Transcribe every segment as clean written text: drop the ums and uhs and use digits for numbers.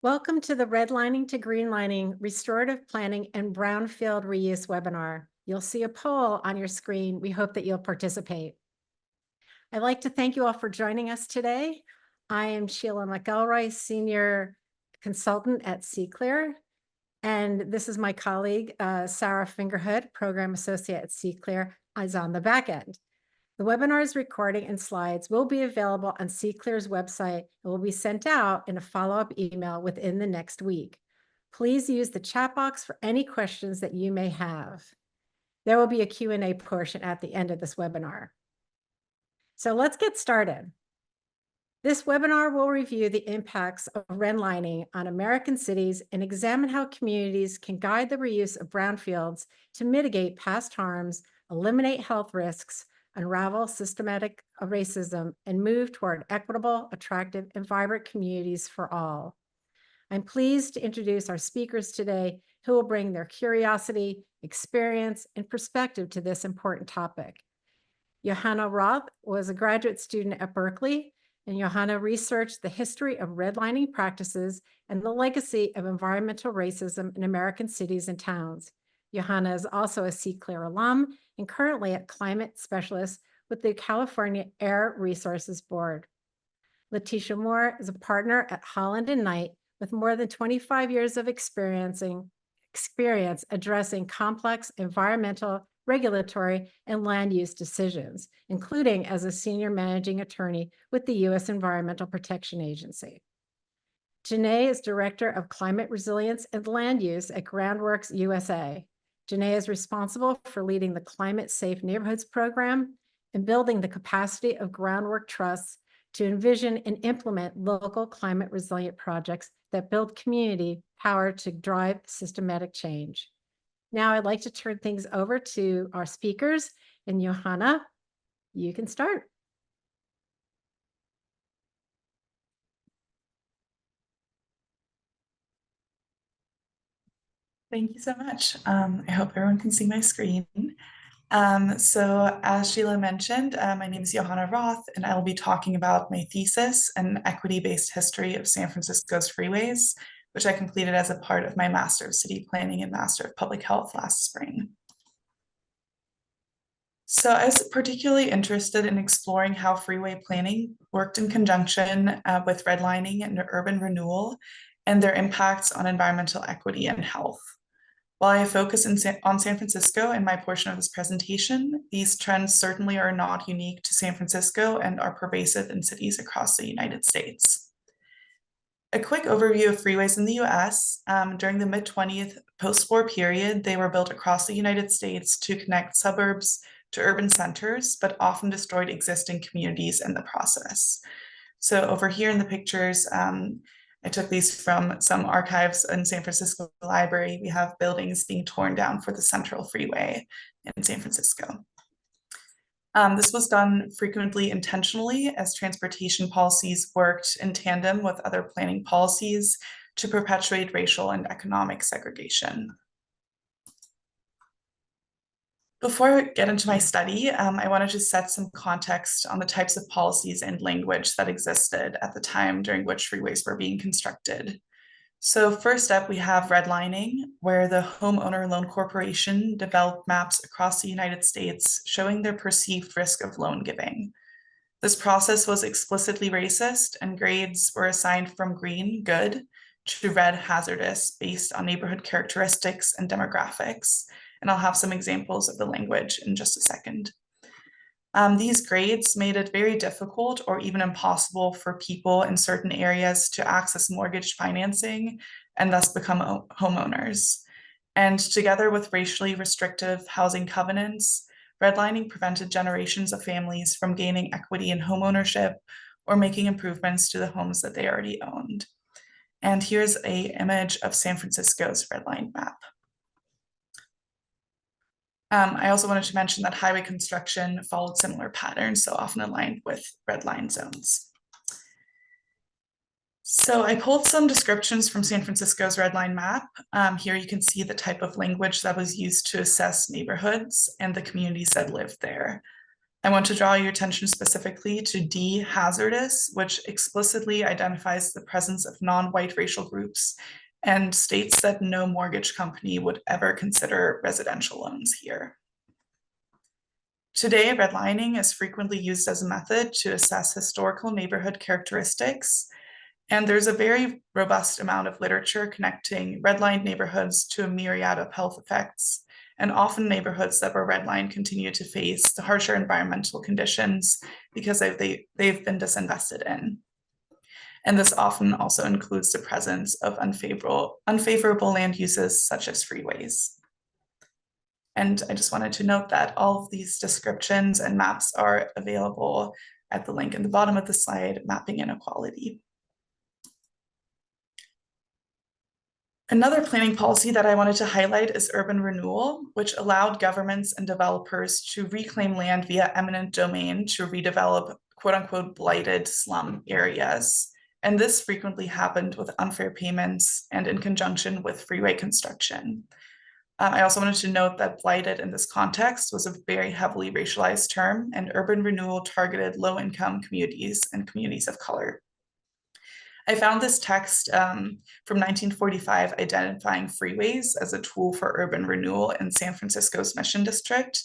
Welcome to the Redlining to Greenlining Restorative Planning and Brownfield Reuse webinar. You'll see a poll on your screen. We hope that you'll participate. I'd like to thank you all for joining us today. I am Sheila McElroy, Senior Consultant at CClear, and this is my colleague, Sarah Fingerhood, Program Associate at CClear, is on the back end. The webinar's recording and slides will be available on CClear's website and will be sent out in a follow-up email within the next week. Please use the chat box for any questions that you may have. There will be a Q&A portion at the end of this webinar. So let's get started. This webinar will review the impacts of redlining on American cities and examine how communities can guide the reuse of brownfields to mitigate past harms, eliminate health risks, unravel systematic racism, and move toward equitable, attractive, and vibrant communities for all. I'm pleased to introduce our speakers today who will bring their curiosity, experience, and perspective to this important topic. Johanna Roth was a graduate student at Berkeley, and Johanna researched the history of redlining practices and the legacy of environmental racism in American cities and towns. Johanna is also a CClear alum and currently a climate specialist with the California Air Resources Board. Letitia Moore is a partner at Holland & Knight with more than 25 years of experience addressing complex environmental, regulatory, and land use decisions, including as a senior managing attorney with the U.S. Environmental Protection Agency. Janae is Director of Climate Resilience and Land Use at Groundworks USA. Janae is responsible for leading the Climate Safe Neighborhoods program and building the capacity of groundwork trusts to envision and implement local climate resilient projects that build community power to drive systematic change. Now I'd like to turn things over to our speakers, and Johanna, you can start. Thank you so much. I hope everyone can see my screen. So as Sheila mentioned, my name is Johanna Roth, and I will be talking about my thesis, An Equity-Based History of San Francisco's Freeways, which I completed as a part of my Master of City Planning and Master of Public Health last spring. So I was particularly interested in exploring how freeway planning worked in conjunction with redlining and urban renewal and their impacts on environmental equity and health. While I focus on San Francisco in my portion of this presentation, these trends certainly are not unique to San Francisco and are pervasive in cities across the United States. A quick overview of freeways in the US. During the mid-20th post-war period, they were built across the United States to connect suburbs to urban centers, but often destroyed existing communities in the process. So over here in the pictures, I took these from some archives in San Francisco Library. We have buildings being torn down for the Central Freeway in San Francisco. This was done frequently intentionally as transportation policies worked in tandem with other planning policies to perpetuate racial and economic segregation. Before I get into my study, I wanted to set some context on the types of policies and language that existed at the time during which freeways were being constructed. So first up, we have redlining, where the Homeowner Loan Corporation developed maps across the United States showing their perceived risk of loan giving. This process was explicitly racist, and grades were assigned from green, good, to red, hazardous, based on neighborhood characteristics and demographics. And I'll have some examples of the language in just a second. These grades made it very difficult or even impossible for people in certain areas to access mortgage financing and thus become homeowners. And together with racially restrictive housing covenants, redlining prevented generations of families from gaining equity in homeownership or making improvements to the homes that they already owned. And here's an image of San Francisco's redlined map. I also wanted to mention that highway construction followed similar patterns, so often aligned with red line zones. So I pulled some descriptions from San Francisco's red line map. Here you can see the type of language that was used to assess neighborhoods and the communities that lived there. I want to draw your attention specifically to D, hazardous, which explicitly identifies the presence of non-white racial groups and states that no mortgage company would ever consider residential loans here. Today, redlining is frequently used as a method to assess historical neighborhood characteristics, and there's a very robust amount of literature connecting redlined neighborhoods to a myriad of health effects, and often neighborhoods that were redlined continue to face the harsher environmental conditions because they've been disinvested in. And this often also includes the presence of unfavorable land uses such as freeways. And I just wanted to note that all of these descriptions and maps are available at the link in the bottom of the slide, Mapping Inequality. Another planning policy that I wanted to highlight is urban renewal, which allowed governments and developers to reclaim land via eminent domain to redevelop quote unquote blighted slum areas. And this frequently happened with unfair payments and in conjunction with freeway construction. I also wanted to note that blighted in this context was a very heavily racialized term, and urban renewal targeted low-income communities and communities of color. I found this text from 1945 identifying freeways as a tool for urban renewal in San Francisco's Mission District.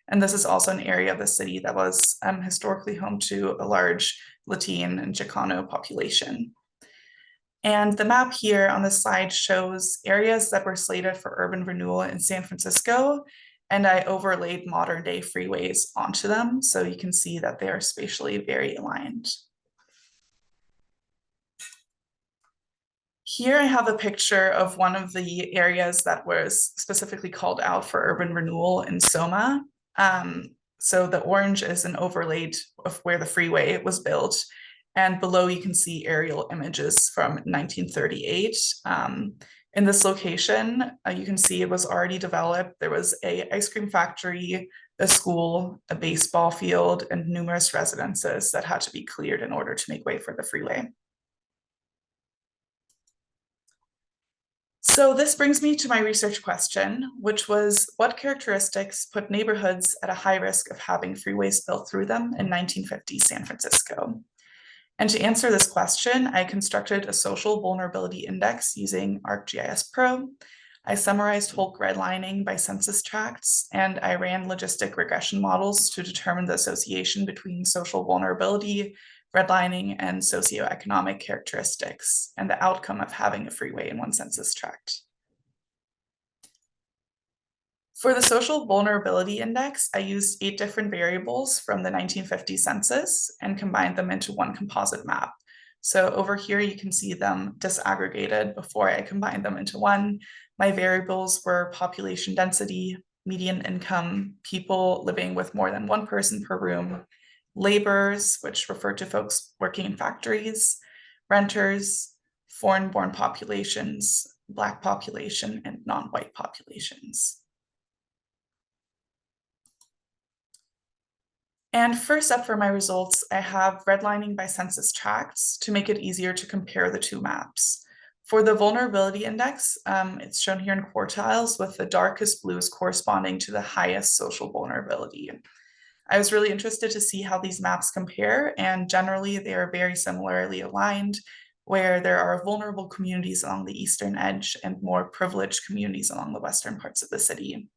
And this is also an area of the city that was historically home to a large Latin and Chicano population. And the map here on the slide shows areas that were slated for urban renewal in San Francisco, and I overlaid modern day freeways onto them, so you can see that they are spatially very aligned. Here I have a picture of one of the areas that was specifically called out for urban renewal in Soma. So the orange is an overlaid of where the freeway was built. And below you can see aerial images from 1938. In this location, you can see it was already developed. There was an ice cream factory, a school, a baseball field, and numerous residences that had to be cleared in order to make way for the freeway. So this brings me to my research question, which was what characteristics put neighborhoods at a high risk of having freeways built through them in 1950 San Francisco? And to answer this question, I constructed a social vulnerability index using ArcGIS Pro. I summarized whole redlining by census tracts, and I ran logistic regression models to determine the association between social vulnerability, redlining, and socioeconomic characteristics, and the outcome of having a freeway in one census tract. For the social vulnerability index, I used 8 different variables from the 1950 census and combined them into one composite map. So over here, you can see them disaggregated before I combined them into one. My variables were population density, median income, people living with more than one person per room, laborers, which refer to folks working in factories, renters, foreign-born populations, Black population, and non-white populations. And first up for my results, I have redlining by census tracts to make it easier to compare the two maps. For the vulnerability index, it's shown here in quartiles with the darkest blues corresponding to the highest social vulnerability. I was really interested to see how these maps compare, and generally they are very similarly aligned, where there are vulnerable communities along the eastern edge and more privileged communities along the western parts of the city.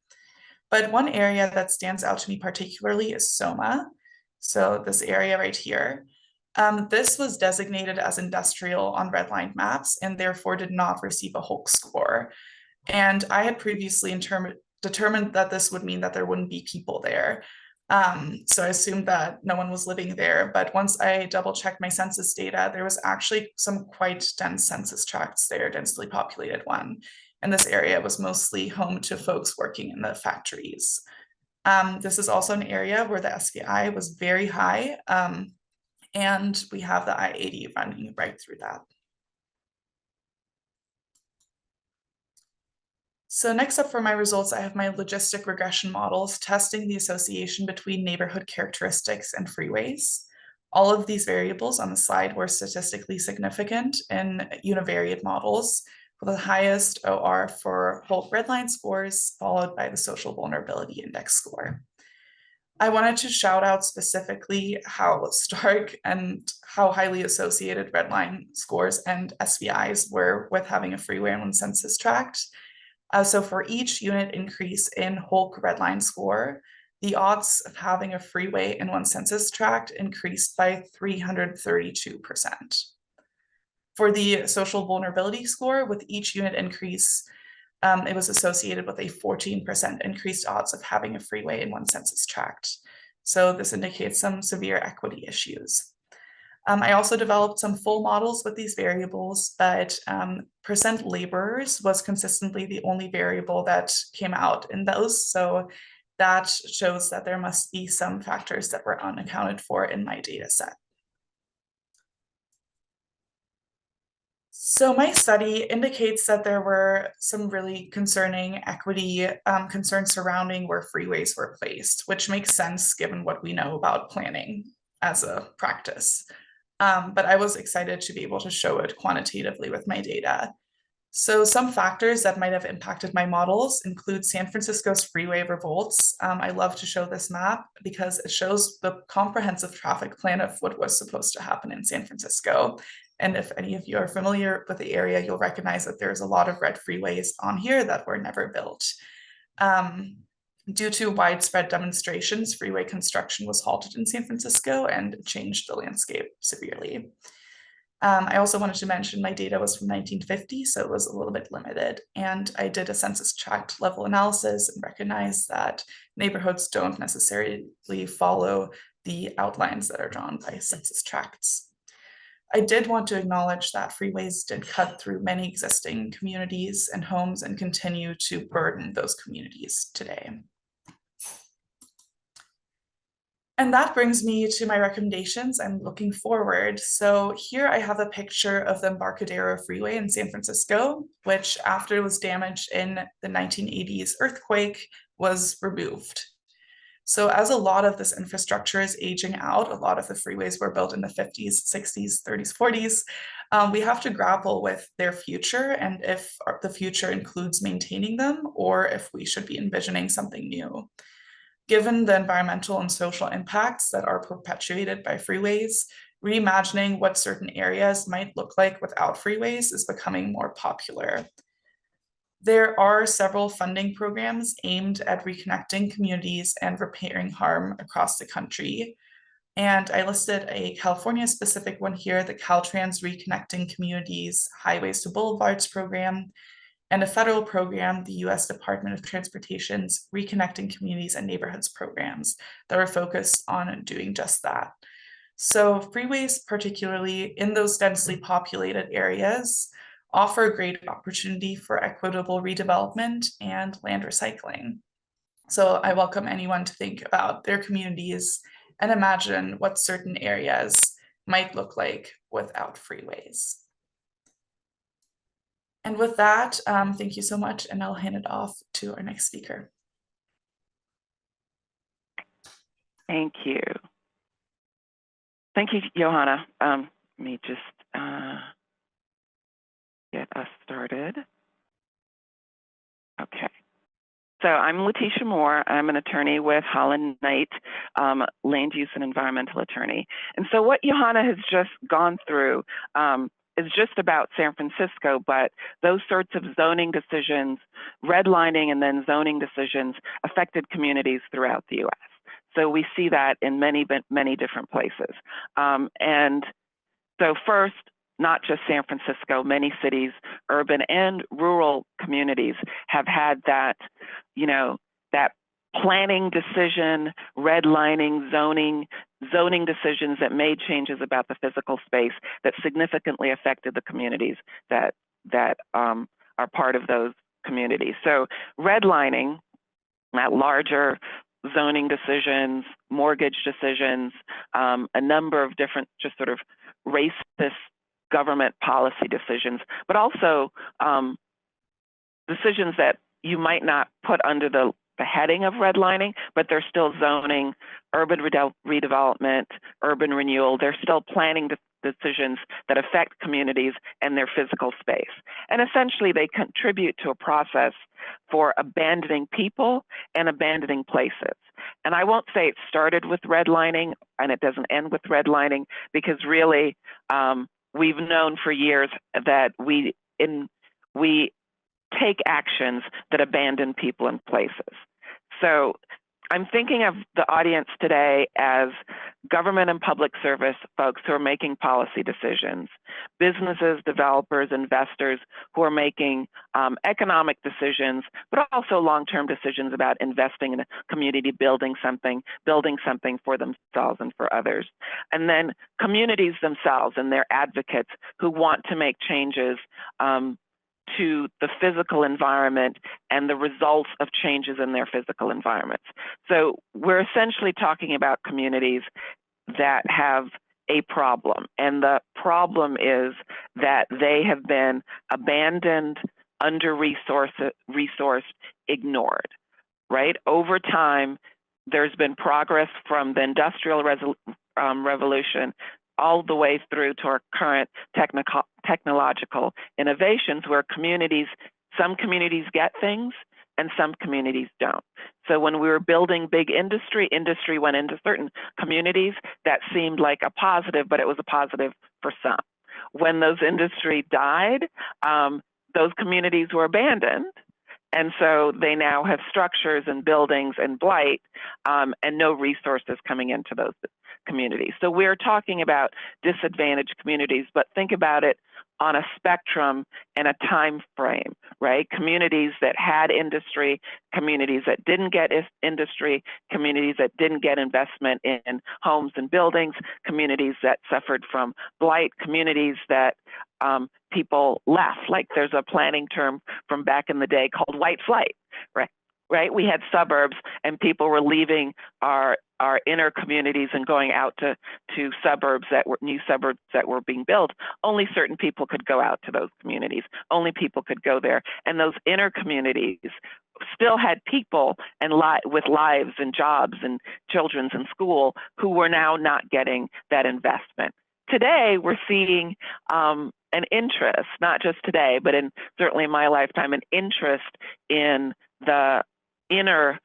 But one area that stands out to me particularly is Soma. So this area right here. This was designated as industrial on redlined maps and therefore did not receive a Holk score. And I had previously determined that this would mean that there wouldn't be people there. So I assumed that no one was living there. But once I double checked my census data, there was actually some quite dense census tracts there, densely populated one. And this area was mostly home to folks working in the factories. This is also an area where the SVI was very high, and we have the I-80 running right through that. So next up for my results, I have my logistic regression models testing the association between neighborhood characteristics and freeways. All of these variables on the slide were statistically significant in univariate models, with the highest OR for whole redline scores, followed by the social vulnerability index score. I wanted to shout out specifically how stark and how highly associated redline scores and SVIs were with having a freeway in one census tract. So for each unit increase in Holk redline score, the odds of having a freeway in one census tract increased by 332%. For the social vulnerability score, with each unit increase, it was associated with a 14% increased odds of having a freeway in one census tract. So this indicates some severe equity issues. I also developed some full models with these variables, but percent laborers was consistently the only variable that came out in those. So that shows that there must be some factors that were unaccounted for in my data set. So my study indicates that there were some really concerning equity concerns surrounding where freeways were placed, which makes sense given what we know about planning as a practice. But I was excited to be able to show it quantitatively with my data. So some factors that might have impacted my models include San Francisco's freeway revolts. I love to show this map because it shows the comprehensive traffic plan of what was supposed to happen in San Francisco. And if any of you are familiar with the area, you'll recognize that there's a lot of red freeways on here that were never built. Due to widespread demonstrations, freeway construction was halted in San Francisco and changed the landscape severely. I also wanted to mention my data was from 1950, so it was a little bit limited. And I did a census tract level analysis and recognized that neighborhoods don't necessarily follow the outlines that are drawn by census tracts. I did want to acknowledge that freeways did cut through many existing communities and homes and continue to burden those communities today. And that brings me to my recommendations and looking forward. So here I have a picture of the Embarcadero Freeway in San Francisco, which after it was damaged in the 1980s earthquake was removed. So as a lot of this infrastructure is aging out, a lot of the freeways were built in the 50s, 60s, 30s, 40s. We have to grapple with their future and if the future includes maintaining them or if we should be envisioning something new. Given the environmental and social impacts that are perpetuated by freeways, reimagining what certain areas might look like without freeways is becoming more popular. There are several funding programs aimed at reconnecting communities and repairing harm across the country. And I listed a California-specific one here, the Caltrans Reconnecting Communities Highways to Boulevards program, and a federal program, the US Department of Transportation's Reconnecting Communities and Neighborhoods programs that are focused on doing just that. So freeways, particularly in those densely populated areas, offer a great opportunity for equitable redevelopment and land recycling. So I welcome anyone to think about their communities and imagine what certain areas might look like without freeways. And with that, thank you so much, and I'll hand it off to our next speaker. Thank you. Thank you, Johanna. Let me just get us started. Okay. So I'm Letitia Moore. I'm an attorney with Holland Knight, land use and environmental attorney. And so what Johanna has just gone through is just about San Francisco, but those sorts of zoning decisions, redlining and then zoning decisions affected communities throughout the US. So we see that in many different places. And so first, not just San Francisco, many cities, urban and rural communities have had that, that planning decision, redlining, zoning decisions that made changes about the physical space that significantly affected the communities that are part of those communities. So redlining, that larger zoning decisions, mortgage decisions, a number of different just sort of racist government policy decisions, but also decisions that you might not put under the heading of redlining, but they're still zoning, urban redevelopment, urban renewal. They're still planning decisions that affect communities and their physical space. And essentially they contribute to a process for abandoning people and abandoning places. And I won't say it started with redlining and it doesn't end with redlining, because really we've known for years that we take actions that abandon people in places. So I'm thinking of the audience today as government and public service folks who are making policy decisions, businesses, developers, investors who are making economic decisions, but also long-term decisions about investing in a community, building something for themselves and for others. And then communities themselves and their advocates who want to make changes to the physical environment and the results of changes in their physical environments. So we're essentially talking about communities that have a problem. And the problem is that they have been abandoned, under-resourced, ignored, right? Over time, there's been progress from the Industrial Revolution all the way through to our current technological innovations, where some communities get things and some communities don't. So when we were building big industry went into certain communities that seemed like a positive, but it was a positive for some. When those industry died, those communities were abandoned. And so they now have structures and buildings and blight and no resources coming into those communities. So we're talking about disadvantaged communities, but think about it on a spectrum and a time frame, right? Communities that had industry, communities that didn't get industry, communities that didn't get investment in homes and buildings, communities that suffered from blight, communities that people left. Like there's a planning term from back in the day called white flight, right? We had suburbs and people were leaving our inner communities and going out to suburbs that were new suburbs that were being built. Only certain people could go out to those communities. Only people could go there. And those inner communities still had people and with lives and jobs and children's in school who were now not getting that investment. Today, we're seeing an interest, not just today, but certainly in my lifetime, an interest in the inner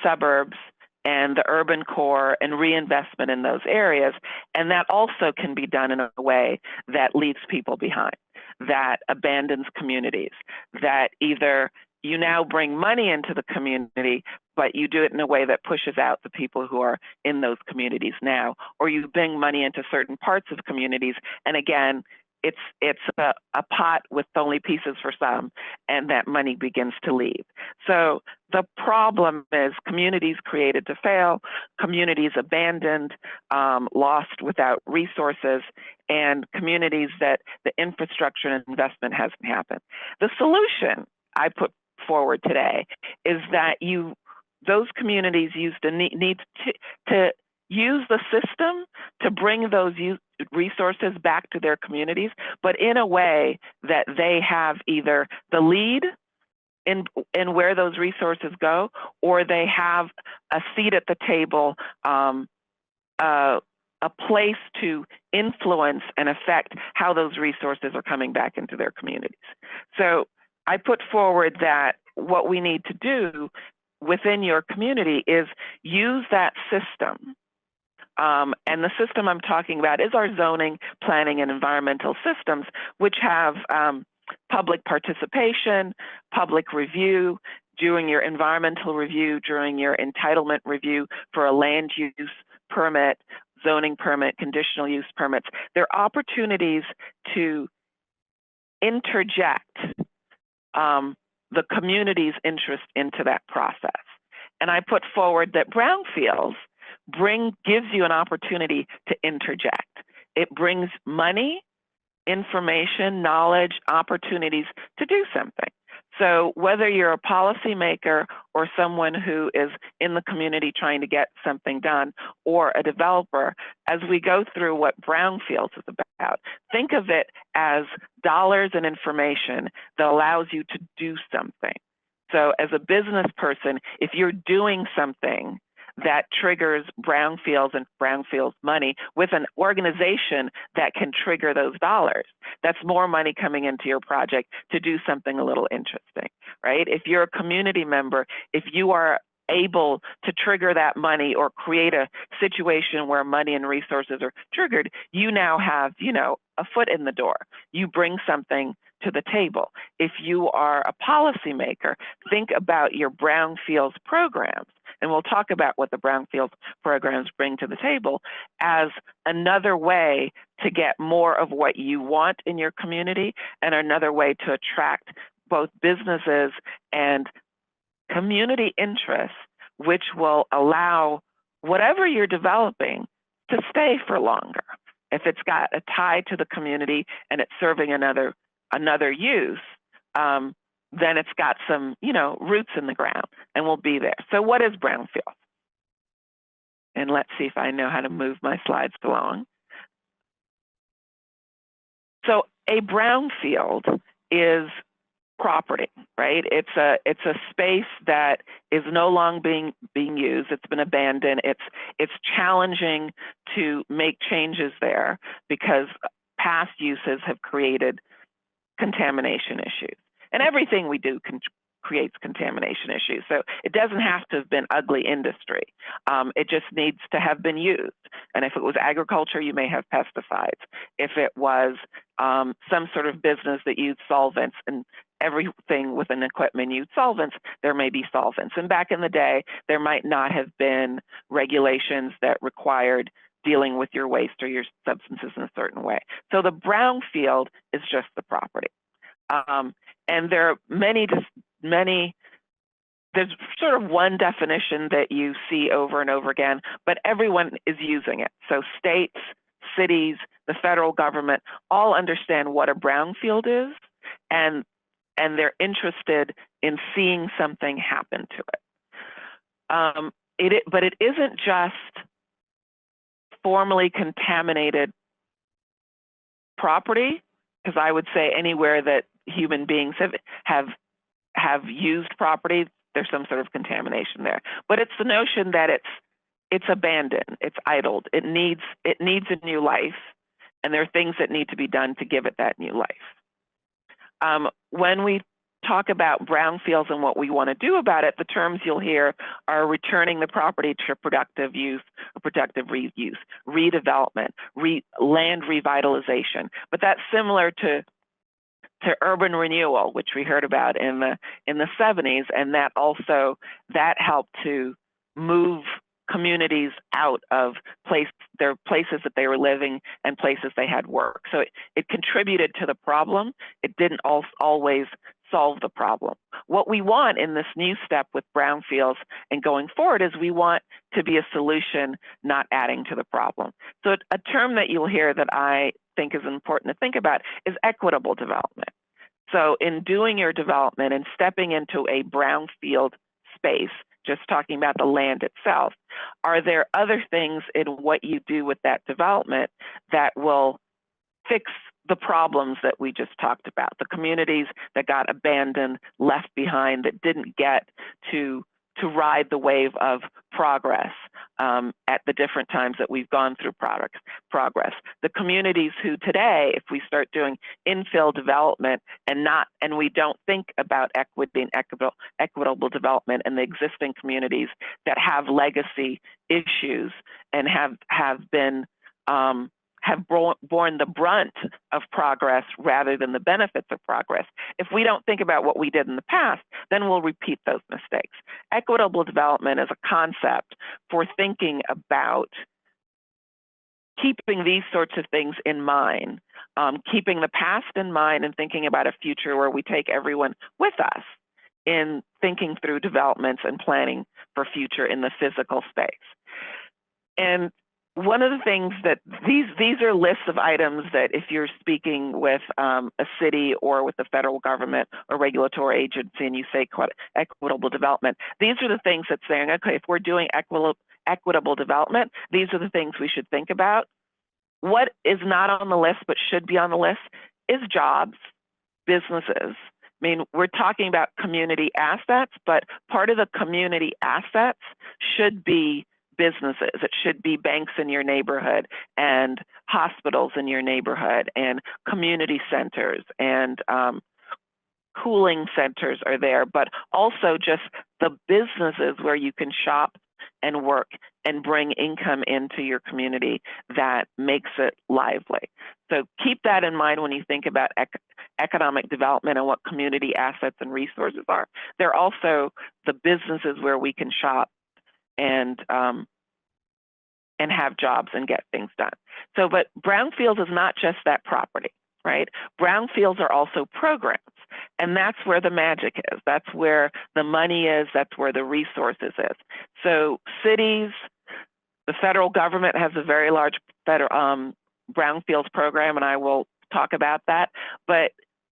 suburbs and the urban core and reinvestment in those areas. And that also can be done in a way that leaves people behind, that abandons communities, that either you now bring money into the community, but you do it in a way that pushes out the people who are in those communities now, or you bring money into certain parts of communities. And again, it's a pot with only pieces for some, and that money begins to leave. So the problem is communities created to fail, communities abandoned, lost without resources, and communities that the infrastructure and investment hasn't happened. The solution I put forward today is that those communities need to use the system to bring those resources back to their communities, but in a way that they have either the lead in where those resources go, or they have a seat at the table, a place to influence and affect how those resources are coming back into their communities. So I put forward that what we need to do within your community is use that system. And the system I'm talking about is our zoning, planning, and environmental systems, which have public participation, public review, during your environmental review, during your entitlement review for a land use permit, zoning permit, conditional use permits. There are opportunities to interject the community's interest into that process. And I put forward that brownfields gives you an opportunity to interject. It brings money, information, knowledge, opportunities to do something. So whether you're a policymaker or someone who is in the community trying to get something done, or a developer, as we go through what brownfields is about, think of it as dollars and information that allows you to do something. So as a business person, if you're doing something that triggers brownfields and brownfields money with an organization that can trigger those dollars, that's more money coming into your project to do something a little interesting, right? If you're a community member, if you are able to trigger that money or create a situation where money and resources are triggered, you now have, a foot in the door. You bring something to the table. If you are a policymaker, think about your brownfields programs, and we'll talk about what the brownfields programs bring to the table as another way to get more of what you want in your community and another way to attract both businesses and community interests, which will allow whatever you're developing to stay for longer. If it's got a tie to the community and it's serving another use, then it's got some, roots in the ground and will be there. So what is brownfield? And let's see if I know how to move my slides along. So a brownfield is property, right? It's a space that is no longer being used. It's been abandoned. It's challenging to make changes there because past uses have created contamination issues. And everything we do creates contamination issues. So it doesn't have to have been ugly industry. It just needs to have been used. And if it was agriculture, you may have pesticides. If it was some sort of business that used solvents, and everything with an equipment used solvents, there may be solvents. And back in the day, there might not have been regulations that required dealing with your waste or your substances in a certain way. So the brownfield is just the property. And there are many, there's sort of one definition that you see over and over again, but everyone is using it. So states, cities, the federal government all understand what a brownfield is, and they're interested in seeing something happen to it. But it isn't just formally contaminated property, because I would say anywhere that human beings have used property, there's some sort of contamination there. But it's the notion that it's abandoned, it's idled, it needs a new life, and there are things that need to be done to give it that new life. When we talk about brownfields and what we want to do about it, the terms you'll hear are returning the property to productive use or productive reuse, redevelopment, land revitalization. But that's similar to urban renewal, which we heard about in the 70s, and that helped to move communities out of their places that they were living and places they had work. So it contributed to the problem. It didn't always solve the problem. What we want in this new step with brownfields and going forward is we want to be a solution, not adding to the problem. So a term that you'll hear that I think is important to think about is equitable development. So in doing your development and stepping into a brownfield space, just talking about the land itself, are there other things in what you do with that development that will fix the problems that we just talked about, the communities that got abandoned, left behind, that didn't get to ride the wave of progress at the different times that we've gone through progress. The communities who today, if we start doing infill development and we don't think about equity and equitable development and the existing communities that have legacy issues and have borne the brunt of progress rather than the benefits of progress. If we don't think about what we did in the past, then we'll repeat those mistakes. Equitable development is a concept for thinking about keeping these sorts of things in mind, keeping the past in mind and thinking about a future where we take everyone with us in thinking through developments and planning for future in the physical space. And one of the things that these are lists of items that if you're speaking with a city or with the federal government or regulatory agency and you say equitable development, these are the things that's saying, okay, if we're doing equitable development, these are the things we should think about. What is not on the list but should be on the list is jobs, businesses. I mean, we're talking about community assets, but part of the community assets should be businesses. It should be banks in your neighborhood and hospitals in your neighborhood and community centers and cooling centers are there, but also just the businesses where you can shop and work and bring income into your community that makes it lively. So keep that in mind when you think about economic development and what community assets and resources are. They're also the businesses where we can shop and have jobs and get things done. So, but brownfields is not just that property, right? Brownfields are also programs, and that's where the magic is. That's where the money is. That's where the resources is. So cities, the federal government has a very large federal brownfields program, and I will talk about that. But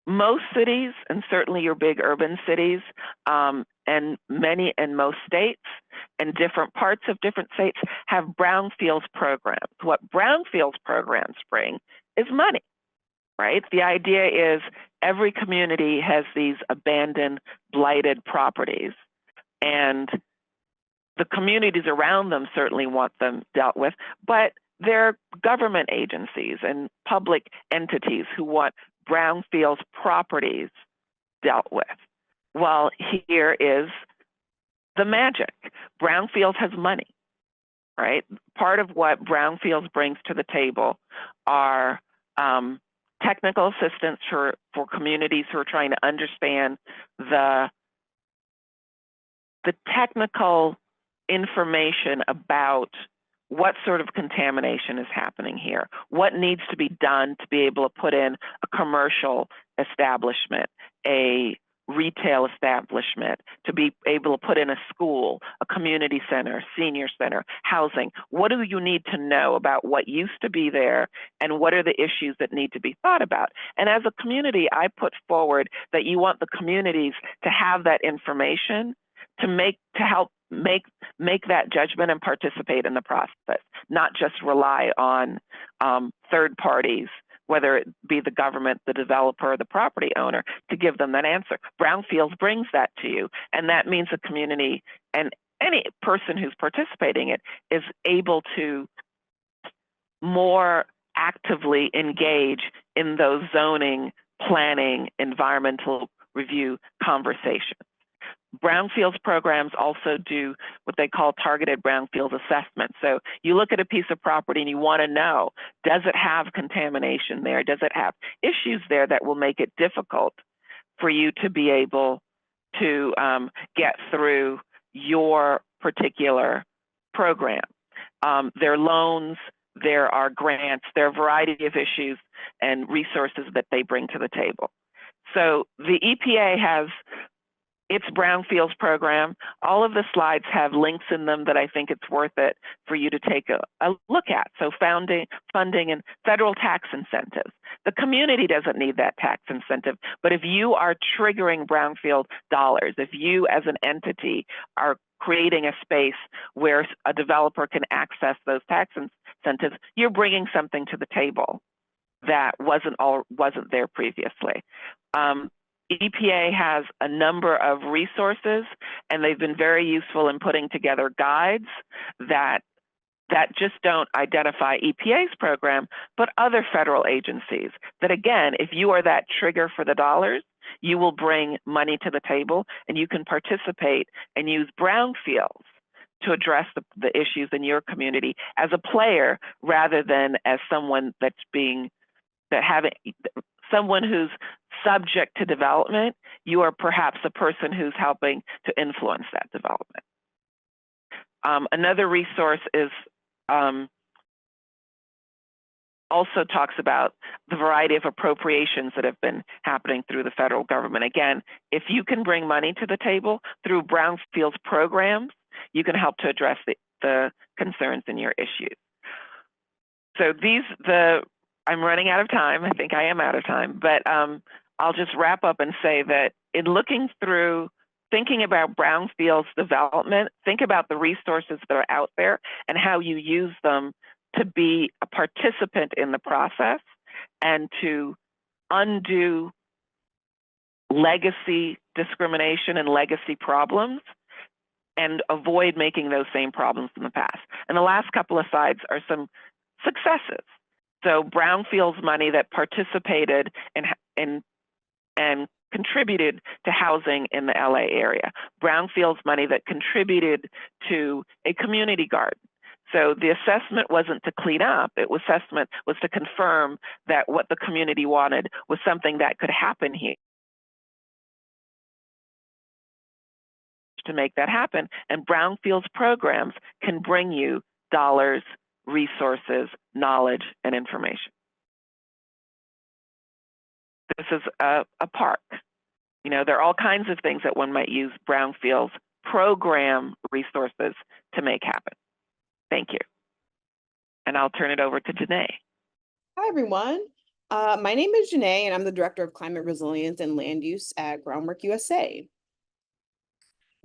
most cities, and certainly your big urban cities, and most states and different parts of different states have brownfields programs. What brownfields programs bring is money, right? The idea is every community has these abandoned, blighted properties, and the communities around them certainly want them dealt with, but they're government agencies and public entities who want brownfields properties dealt with. Well, here is the magic. Brownfields has money, right? Part of what brownfields brings to the table are technical assistance for communities who are trying to understand the technical information about what sort of contamination is happening here, what needs to be done to be able to put in a commercial establishment, a retail establishment, to be able to put in a school, a community center, senior center, housing. What do you need to know about what used to be there, and what are the issues that need to be thought about? And as a community, I put forward that you want the communities to have that information to help make that judgment and participate in the process, not just rely on third parties, whether it be the government, the developer, or the property owner, to give them that answer. Brownfields brings that to you, and that means the community and any person who's participating in it is able to more actively engage in those zoning, planning, environmental review conversations. Brownfields programs also do what they call targeted brownfield assessment. So you look at a piece of property and you want to know, does it have contamination there? Does it have issues there that will make it difficult for you to be able to get through your particular program? There are loans, there are grants, there are a variety of issues and resources that they bring to the table. So the EPA has its brownfields program. All of the slides have links in them that I think it's worth it for you to take a look at. So funding and federal tax incentives. The community doesn't need that tax incentive, but if you are triggering brownfield dollars, if you as an entity are creating a space where a developer can access those tax incentives, you're bringing something to the table that wasn't there previously. EPA has a number of resources, and they've been very useful in putting together guides that just don't identify EPA's program, but other federal agencies. That again, if you are that trigger for the dollars, you will bring money to the table, and you can participate and use brownfields to address the issues in your community as a player, rather than as someone someone who's subject to development. You are perhaps a person who's helping to influence that development. Another resource is also talks about the variety of appropriations that have been happening through the federal government. Again, if you can bring money to the table through brownfields programs, you can help to address the concerns in your issues. So I'm running out of time. I think I am out of time, but I'll just wrap up and say that in looking through, thinking about brownfields development, think about the resources that are out there and how you use them to be a participant in the process and to undo legacy discrimination and legacy problems and avoid making those same problems in the past. And the last couple of slides are some successes. So brownfields money that participated and contributed to housing in the LA area. Brownfields money that contributed to a community garden. So the assessment wasn't to clean up, assessment was to confirm that what the community wanted was something that could happen here. To make that happen, and Brownfields programs can bring you dollars, resources, knowledge, and information. This is a park. You know, there are all kinds of things that one might use Brownfields program resources to make happen. Thank you. And I'll turn it over to Janae. Hi, everyone. My name is Janae, and I'm the Director of Climate Resilience and Land Use at Groundwork USA.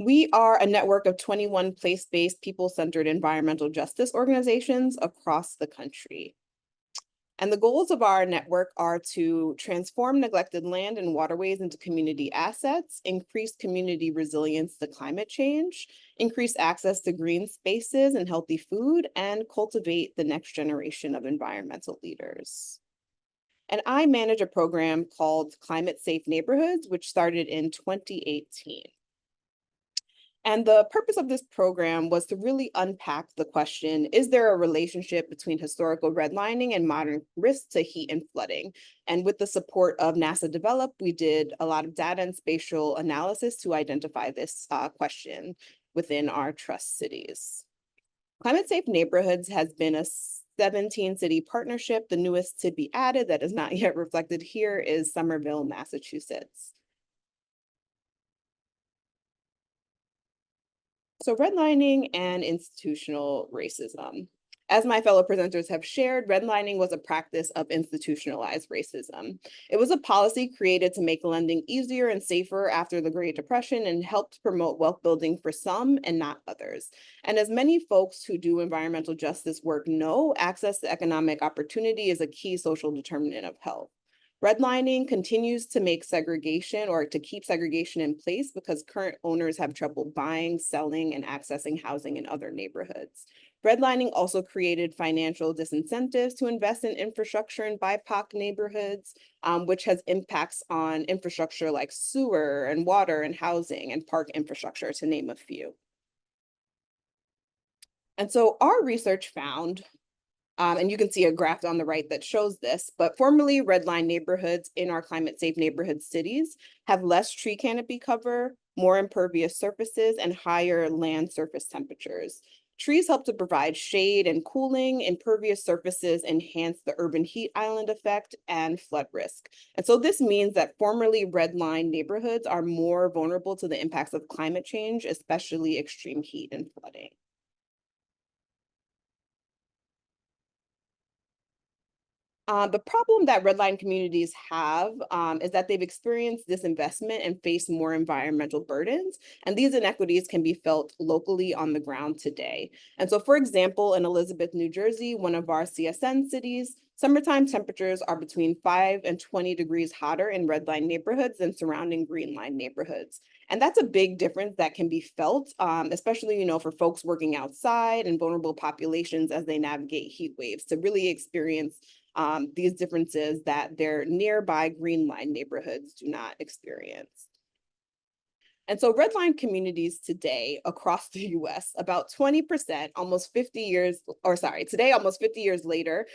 We are a network of 21 place-based, people-centered environmental justice organizations across the country. And the goals of our network are to transform neglected land and waterways into community assets, increase community resilience to climate change, increase access to green spaces and healthy food, and cultivate the next generation of environmental leaders. And I manage a program called Climate Safe Neighborhoods, which started in 2018. And the purpose of this program was to really unpack the question, is there a relationship between historical redlining and modern risks to heat and flooding? And with the support of NASA Develop, we did a lot of data and spatial analysis to identify this question within our trust cities. Climate Safe Neighborhoods has been a 17-city partnership. The newest to be added that is not yet reflected here is Somerville, Massachusetts. So redlining and institutional racism. As my fellow presenters have shared, redlining was a practice of institutionalized racism. It was a policy created to make lending easier and safer after the Great Depression and helped promote wealth building for some and not others. And as many folks who do environmental justice work know, access to economic opportunity is a key social determinant of health. Redlining continues to make segregation or to keep segregation in place because current owners have trouble buying, selling, and accessing housing in other neighborhoods. Redlining also created financial disincentives to invest in infrastructure in BIPOC neighborhoods, which has impacts on infrastructure like sewer and water and housing and park infrastructure, to name a few. And so our research found and you can see a graph on the right that shows this, but formerly redlined neighborhoods in our climate safe neighborhood cities have less tree canopy cover, more impervious surfaces, and higher land surface temperatures. Trees help to provide shade and cooling. Impervious surfaces enhance the urban heat island effect and flood risk. And so this means that formerly redlined neighborhoods are more vulnerable to the impacts of climate change, especially extreme heat and flooding. The problem that redline communities have is that they've experienced disinvestment and face more environmental burdens, and these inequities can be felt locally on the ground today. And so, for example, in Elizabeth, New Jersey, one of our CSN cities, summertime temperatures are between 5 and 20 degrees hotter in redline neighborhoods than surrounding greenline neighborhoods. And that's a big difference that can be felt, especially, for folks working outside and vulnerable populations as they navigate heat waves, to really experience these differences that their nearby greenline neighborhoods do not experience. And so redline communities today across the US, about 20%, almost 50 years, today, almost 50 years later,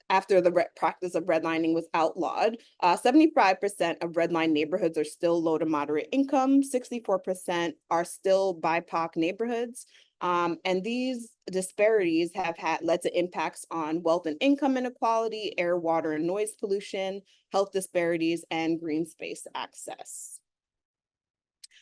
after the practice of redlining was outlawed, 75% of redlined neighborhoods are still low to moderate income, 64% are still BIPOC neighborhoods. And these disparities have led to impacts on wealth and income inequality, air, water, and noise pollution, health disparities, and green space access.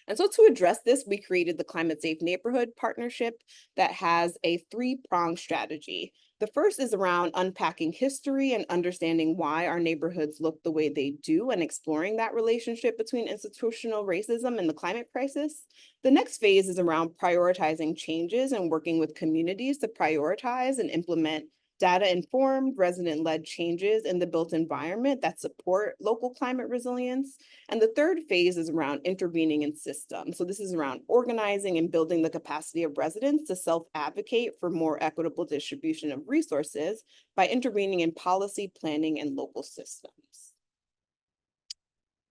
And so to address this, we created the Climate Safe Neighborhood Partnership that has a three-pronged strategy. The first is around unpacking history and understanding why our neighborhoods look the way they do and exploring that relationship between institutional racism and the climate crisis. The next phase is around prioritizing changes and working with communities to prioritize and implement data-informed, resident-led changes in the built environment that support local climate resilience. And the third phase is around intervening in systems. So this is around organizing and building the capacity of residents to self-advocate for more equitable distribution of resources by intervening in policy, planning, and local systems.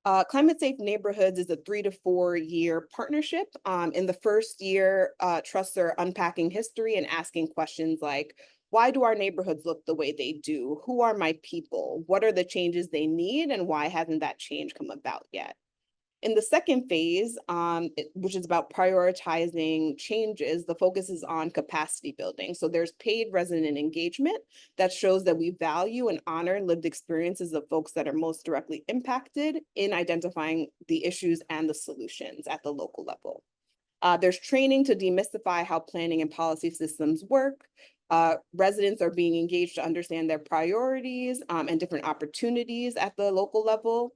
Climate Safe Neighborhoods is a 3 to 4 year partnership. In the first year, trusts are unpacking history and asking questions like, why do our neighborhoods look the way they do? Who are my people? What are the changes they need? And why hasn't that change come about yet? In the second phase, which is about prioritizing changes, the focus is on capacity building. So there's paid resident engagement that shows that we value and honor lived experiences of folks that are most directly impacted in identifying the issues and the solutions at the local level. There's training to demystify how planning and policy systems work. Residents are being engaged to understand their priorities and different opportunities at the local level.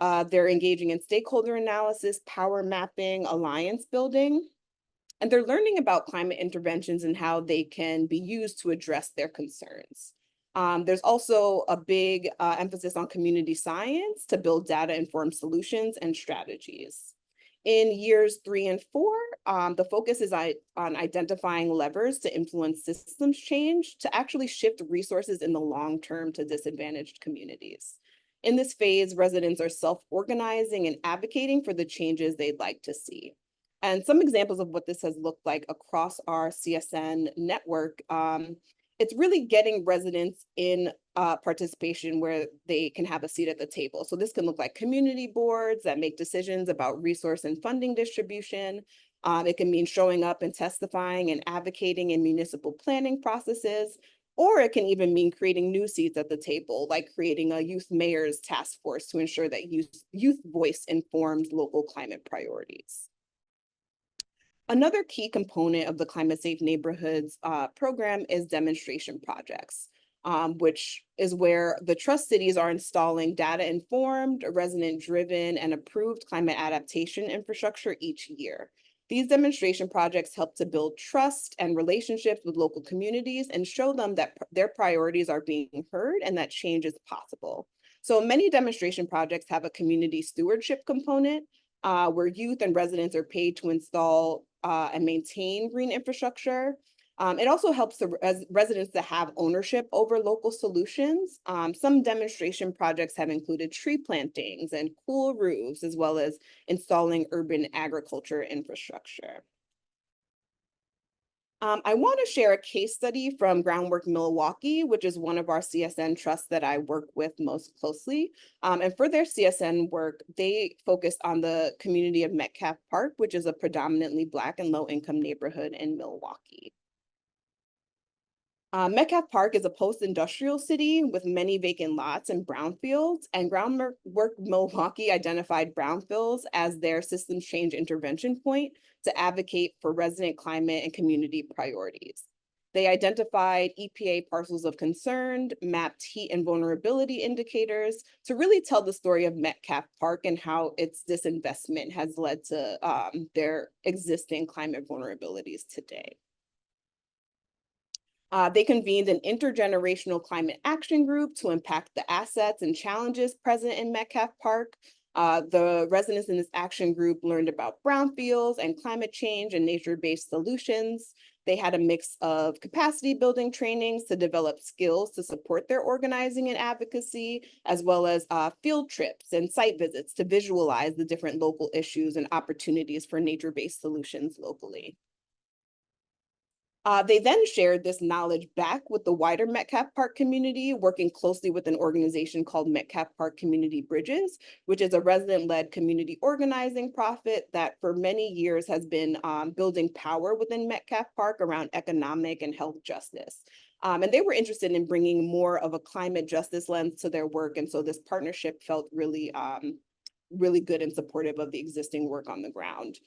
They're engaging in stakeholder analysis, power mapping, alliance building, and they're learning about climate interventions and how they can be used to address their concerns. There's also a big emphasis on community science to build data-informed solutions and strategies. In years 3 and 4, the focus is on identifying levers to influence systems change to actually shift resources in the long term to disadvantaged communities. In this phase, residents are self-organizing and advocating for the changes they'd like to see. And some examples of what this has looked like across our CSN network, it's really getting residents in participation where they can have a seat at the table. So this can look like community boards that make decisions about resource and funding distribution. It can mean showing up and testifying and advocating in municipal planning processes, or it can even mean creating new seats at the table, like creating a youth mayor's task force to ensure that youth voice informs local climate priorities. Another key component of the Climate Safe Neighborhoods program is demonstration projects, which is where the trust cities are installing data-informed, resident-driven, and approved climate adaptation infrastructure each year. These demonstration projects help to build trust and relationships with local communities and show them that their priorities are being heard and that change is possible. So many demonstration projects have a community stewardship component where youth and residents are paid to install and maintain green infrastructure. It also helps the residents to have ownership over local solutions. Some demonstration projects have included tree plantings and cool roofs, as well as installing urban agriculture infrastructure. I want to share a case study from Groundwork Milwaukee, which is one of our CSN trusts that I work with most closely. And for their CSN work, they focused on the community of Metcalf Park, which is a predominantly Black and low-income neighborhood in Milwaukee. Metcalf Park is a post-industrial city with many vacant lots and brownfields, and Groundwork Milwaukee identified brownfields as their systems change intervention point to advocate for resident climate and community priorities. They identified EPA parcels of concern, mapped heat and vulnerability indicators to really tell the story of Metcalf Park and how its disinvestment has led to their existing climate vulnerabilities today. They convened an intergenerational climate action group to impact the assets and challenges present in Metcalf Park. The residents in this action group learned about brownfields and climate change and nature-based solutions. They had a mix of capacity building trainings to develop skills to support their organizing and advocacy, as well as field trips and site visits to visualize the different local issues and opportunities for nature-based solutions locally. They then shared this knowledge back with the wider Metcalf Park community, working closely with an organization called Metcalf Park Community Bridges, which is a resident-led community organizing profit that for many years has been building power within Metcalf Park around economic and health justice. And they were interested in bringing more of a climate justice lens to their work. And so this partnership felt really, really good and supportive of the existing work on the ground.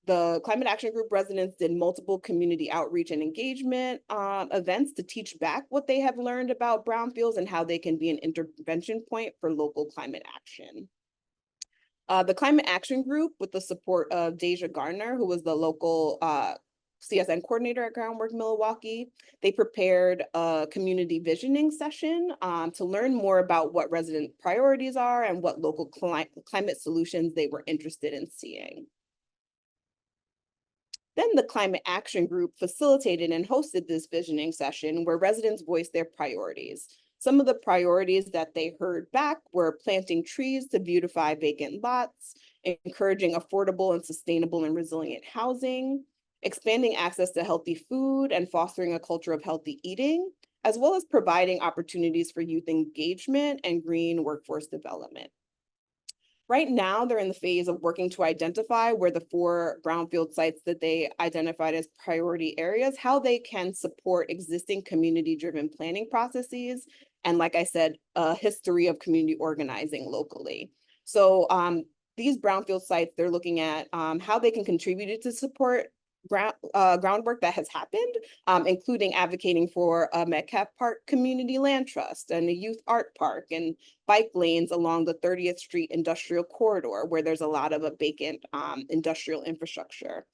The Climate Action Group residents did multiple community outreach and engagement events to teach back what they have learned about brownfields and how they can be an intervention point for local climate action. The Climate Action Group, with the support of Deja Gardner, who was the local CSN coordinator at Groundwork Milwaukee, they prepared a community visioning session to learn more about what resident priorities are and what local climate solutions they were interested in seeing. Then the Climate Action Group facilitated and hosted this visioning session where residents voiced their priorities. Some of the priorities that they heard back were planting trees to beautify vacant lots, encouraging affordable and sustainable and resilient housing, expanding access to healthy food and fostering a culture of healthy eating, as well as providing opportunities for youth engagement and green workforce development. Right now, they're in the phase of working to identify where the 4 brownfield sites that they identified as priority areas, how they can support existing community-driven planning processes, and like I said, a history of community organizing locally. So these brownfield sites, they're looking at how they can contribute to support groundwork that has happened, including advocating for a Metcalf Park Community Land Trust and a youth art park and bike lanes along the 30th Street Industrial Corridor, where there's a lot of vacant industrial infrastructure.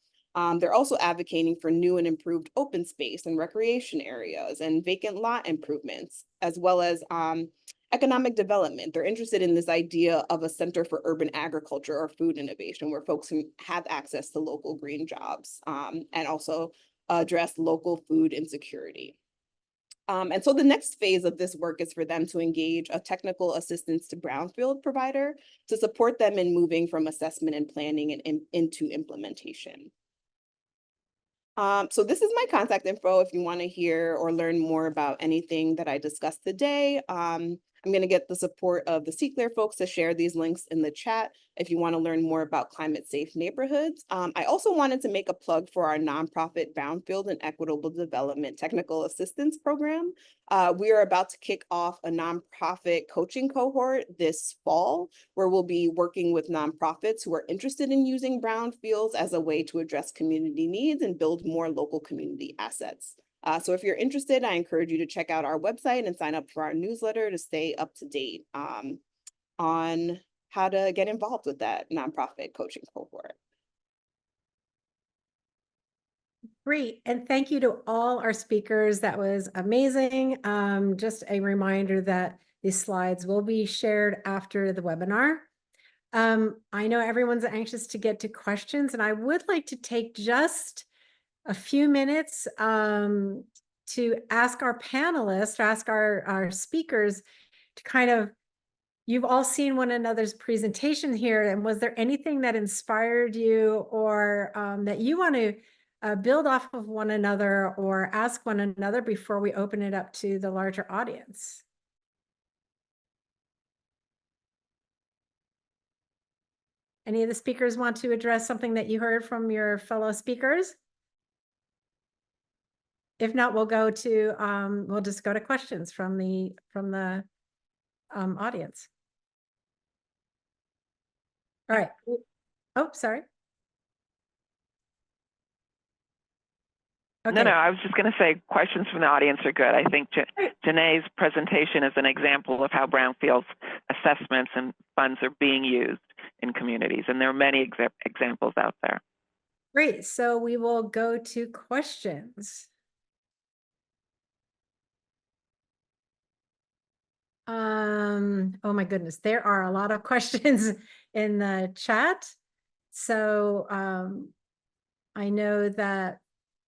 They're also advocating for new and improved open space and recreation areas and vacant lot improvements, as well as economic development. They're interested in this idea of a center for urban agriculture or food innovation, where folks can have access to local green jobs and also address local food insecurity. And so the next phase of this work is for them to engage a technical assistance to brownfield provider to support them in moving from assessment and planning and into implementation. So this is my contact info if you want to hear or learn more about anything that I discussed today. I'm going to get the support of the CCLAIR folks to share these links in the chat if you want to learn more about climate safe neighborhoods. I also wanted to make a plug for our nonprofit Brownfield and Equitable Development Technical Assistance Program. We are about to kick off a nonprofit coaching cohort this fall, where we'll be working with nonprofits who are interested in using brownfields as a way to address community needs and build more local community assets. So if you're interested, I encourage you to check out our website and sign up for our newsletter to stay up to date on how to get involved with that nonprofit coaching cohort. Great, and thank you to all our speakers. That was amazing. Just a reminder that these slides will be shared after the webinar. I know everyone's anxious to get to questions, and I would like to take just a few minutes to ask our panelists, ask our speakers to kind of, you've all seen one another's presentation here, and was there anything that inspired you or that you want to build off of one another or ask one another before we open it up to the larger audience? Any of the speakers want to address something that you heard from your fellow speakers? If not, we'll go to we'll just go to questions from the audience. All right. Oh, sorry. Okay. No, I was just going to say questions from the audience are good. I think Janae's presentation is an example of how brownfields assessments and funds are being used in communities, and there are many examples out there. Great. So we will go to questions. Oh my goodness, there are a lot of questions in the chat. So I know that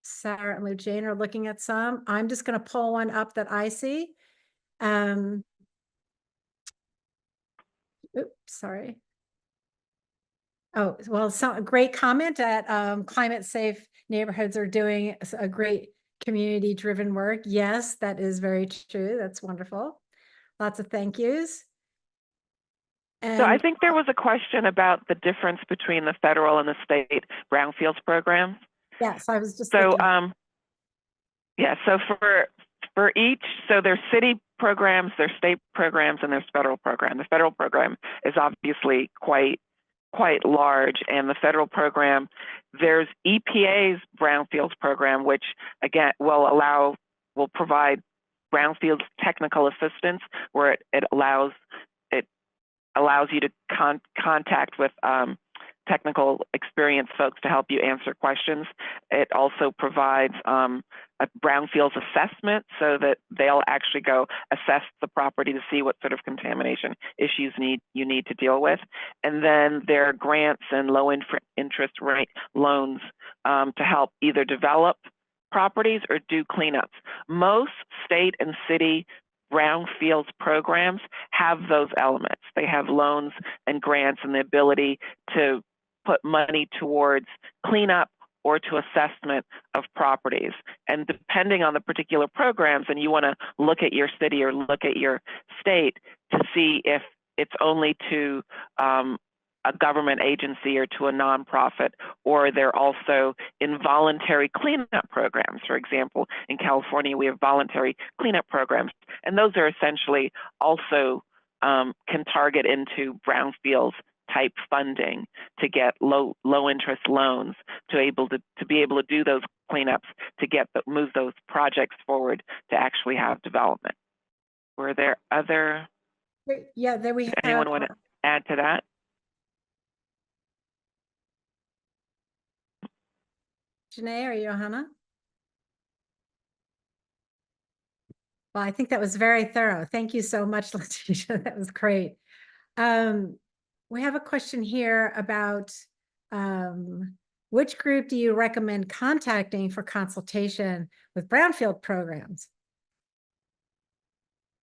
Sarah and Lou Jane are looking at some. I'm just going to pull one up that I see. Oops, sorry. Oh, well, a great comment that climate safe neighborhoods are doing a great community driven work. Yes, that is very true. That's wonderful. Lots of thank yous. And so I think there was a question about the difference between the federal and the state brownfields programs. Yes, I was just so thinking. Yeah, so for each, so there's city programs, there's state programs, and there's federal program. The federal program is obviously quite large, and the federal program, there's EPA's brownfields program, which again will provide brownfields technical assistance, where it allows you to contact with technical experienced folks to help you answer questions. It also provides a brownfields assessment, so that they'll actually go assess the property to see what sort of contamination issues you need to deal with. And then there are grants and low interest rate loans to help either develop properties or do cleanups. Most state and city brownfields programs have those elements. They have loans and grants and the ability to put money towards cleanup or to assessment of properties. And depending on the particular programs, and you want to look at your city or look at your state to see if it's only to a government agency or to a nonprofit, or they're also involuntary cleanup programs. For example, in California, we have voluntary cleanup programs, and those are essentially also can target into brownfields type funding to get low interest loans to be able to do those cleanups to move those projects forward to actually have development. Were there other? Yeah, there we have. Anyone want to add to that? Janae or Johanna? Well, I think that was very thorough. Thank you so much, Letitia. That was great. We have a question here about which group do you recommend contacting for consultation with brownfield programs?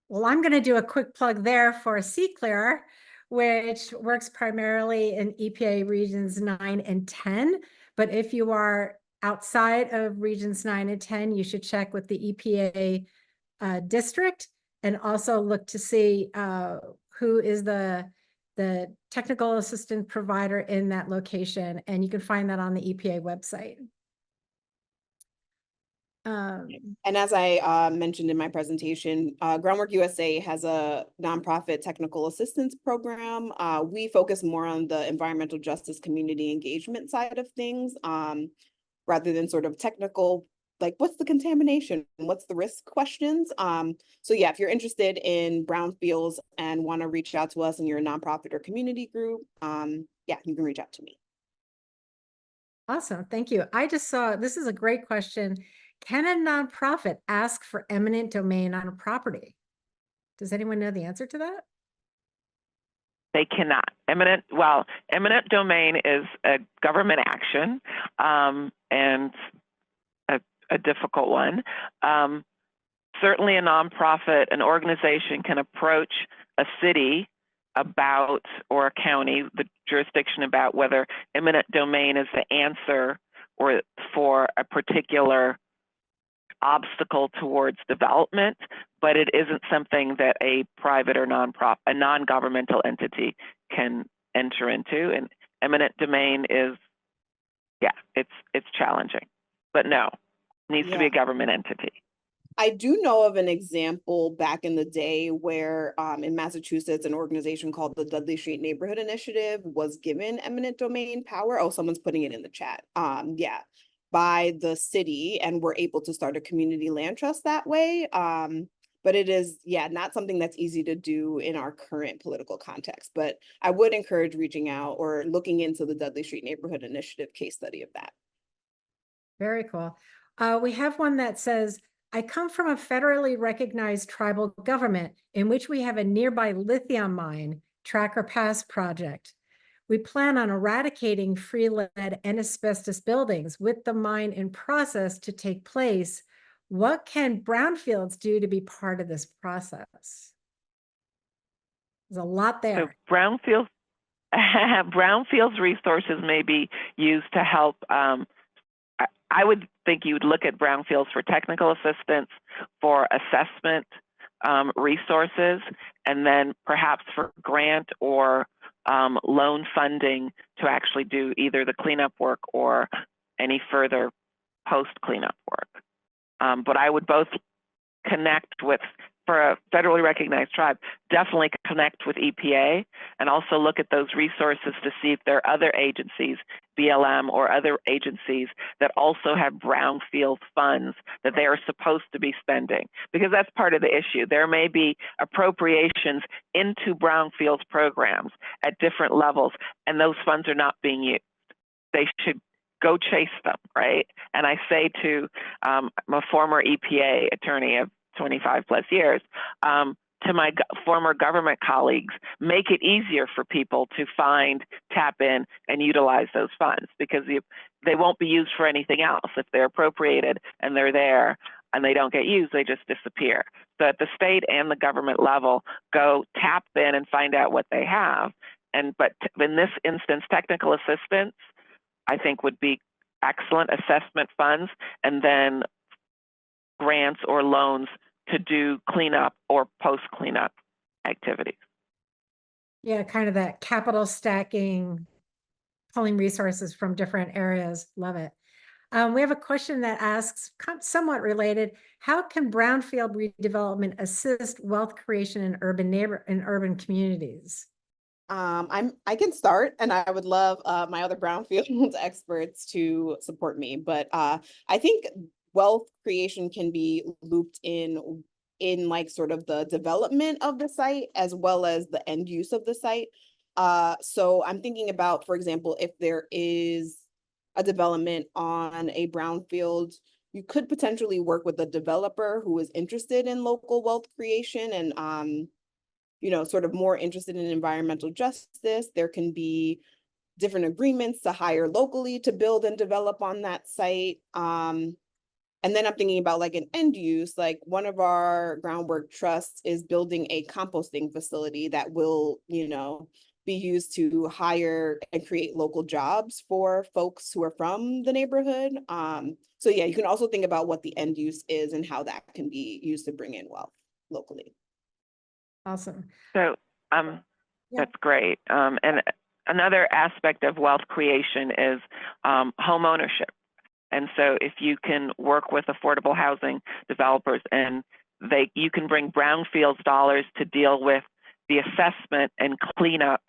Well, I'm going to do a quick plug there for CClear, which works primarily in EPA regions 9 and 10. But if you are outside of regions 9 and 10, you should check with the EPA district and also look to see who is the technical assistant provider in that location. And you can find that on the EPA website. And as I mentioned in my presentation, Groundwork USA has a nonprofit technical assistance program. We focus more on the environmental justice community engagement side of things, rather than sort of technical, like what's the contamination, what's the risk questions. So yeah, if you're interested in brownfields and want to reach out to us and you're a nonprofit or community group, yeah, you can reach out to me. Awesome, thank you. I just saw, this is a great question. Can a nonprofit ask for eminent domain on a property? Does anyone know the answer to that? They cannot. Eminent domain is a government action and a difficult one. Certainly a nonprofit, an organization can approach a city about, or a county, the jurisdiction about whether eminent domain is the answer or for a particular obstacle towards development, but it isn't something that a private or a non-governmental entity can enter into. And eminent domain is, yeah, it's challenging, but no, it needs to be a government entity. I do know of an example back in the day where in Massachusetts, an organization called the Dudley Street Neighborhood Initiative was given eminent domain power. Oh, someone's putting it in the chat. Yeah, by the city, and we're able to start a community land trust that way. But it is, yeah, not something that's easy to do in our current political context. But I would encourage reaching out or looking into the Dudley Street Neighborhood Initiative case study of that. Very cool. We have one that says, I come from a federally recognized tribal government in which we have a nearby lithium mine, Tracker Pass project. We plan on eradicating free lead and asbestos buildings with the mine in process to take place. What can brownfields do to be part of this process? There's a lot there. So brownfields resources may be used to help. I would think you would look at brownfields for technical assistance, for assessment resources, and then perhaps for grant or loan funding to actually do either the cleanup work or any further post-cleanup work. But I would both connect with, for a federally recognized tribe, definitely connect with EPA and also look at those resources to see if there are other agencies, BLM or other agencies that also have brownfield funds that they are supposed to be spending, because that's part of the issue. There may be appropriations into brownfields programs at different levels, and those funds are not being used. They should go chase them, right? And I say to, I'm a former EPA attorney of 25 plus years, to my former government colleagues, make it easier for people to find, tap in, and utilize those funds, because they won't be used for anything else if they're appropriated and they're there. and they don't get used, they just disappear. So at the state and the government level, go tap in and find out what they have. But in this instance, technical assistance, I think, would be excellent. Assessment funds, and then grants or loans to do cleanup or post-cleanup activities. Yeah, kind of that capital stacking, pulling resources from different areas. Love it. We have a question that asks, somewhat related, how can brownfield redevelopment assist wealth creation in urban communities? I can start, and I would love my other brownfields experts to support me. But I think wealth creation can be looped in like sort of the development of the site as well as the end use of the site. So I'm thinking about, for example, if there is a development on a brownfield, you could potentially work with a developer who is interested in local wealth creation and you know, sort of more interested in environmental justice. There can be different agreements to hire locally to build and develop on that site. And then I'm thinking about like an end use, like one of our groundwork trusts is building a composting facility that will, you know, be used to hire and create local jobs for folks who are from the neighborhood. So yeah, you can also think about what the end use is and how that can be used to bring in wealth locally. Awesome. So Yeah. that's great. And another aspect of wealth creation is home ownership. And so if you can work with affordable housing developers and you can bring brownfields dollars to deal with the assessment and cleanup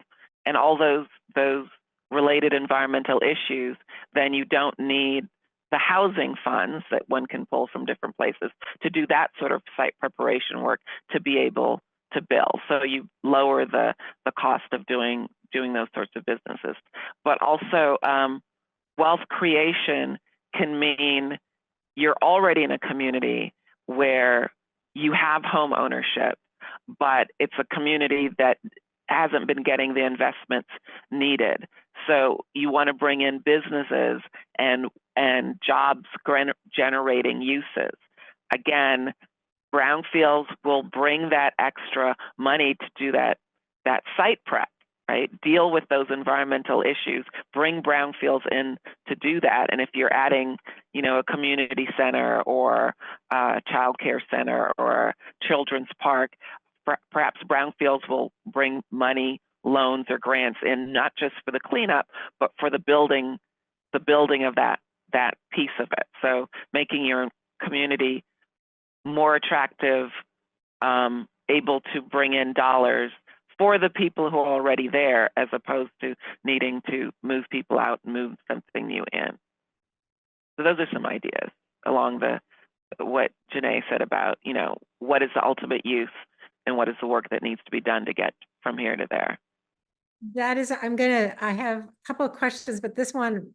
and all those related environmental issues, then you don't need the housing funds that one can pull from different places to do that sort of site preparation work to be able to build. So you lower the cost of doing those sorts of businesses. But also wealth creation can mean you're already in a community where you have home ownership, but it's a community that hasn't been getting the investments needed. So you want to bring in businesses and jobs generating uses. Again, brownfields will bring that extra money to do that site prep, right? Deal with those environmental issues, bring brownfields in to do that. And if you're adding, you know, a community center or a childcare center or a children's park, perhaps brownfields will bring money, loans or grants in, not just for the cleanup, but for the building of that piece of it. So making your community more attractive, able to bring in dollars for the people who are already there, as opposed to needing to move people out and move something new in. So those are some ideas along what Janae said about, you know, what is the ultimate use and what is the work that needs to be done to get from here to there. That is, I have a couple of questions, but this one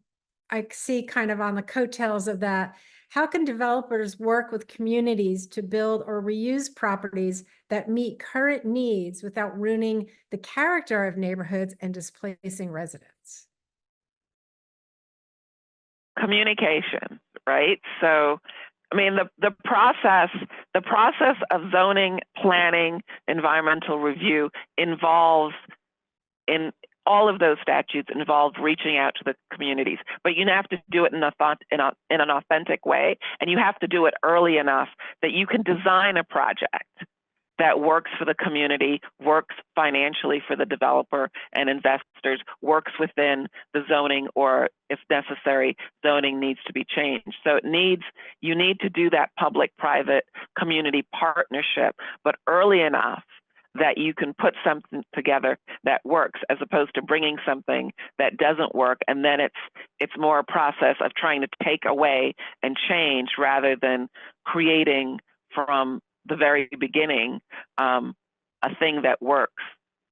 I see kind of on the coattails of that. How can developers work with communities to build or reuse properties that meet current needs without ruining the character of neighborhoods and displacing residents? Communication, right? So, I mean, the process of zoning, planning, environmental review involves, in all of those statutes, involve reaching out to the communities, but you have to do it in an authentic way, and you have to do it early enough that you can design a project that works for the community, works financially for the developer and investors, works within the zoning, or if necessary, zoning needs to be changed. So you need to do that public-private community partnership, but early enough that you can put something together that works, as opposed to bringing something that doesn't work, and then it's more a process of trying to take away and change rather than creating from the very beginning a thing that works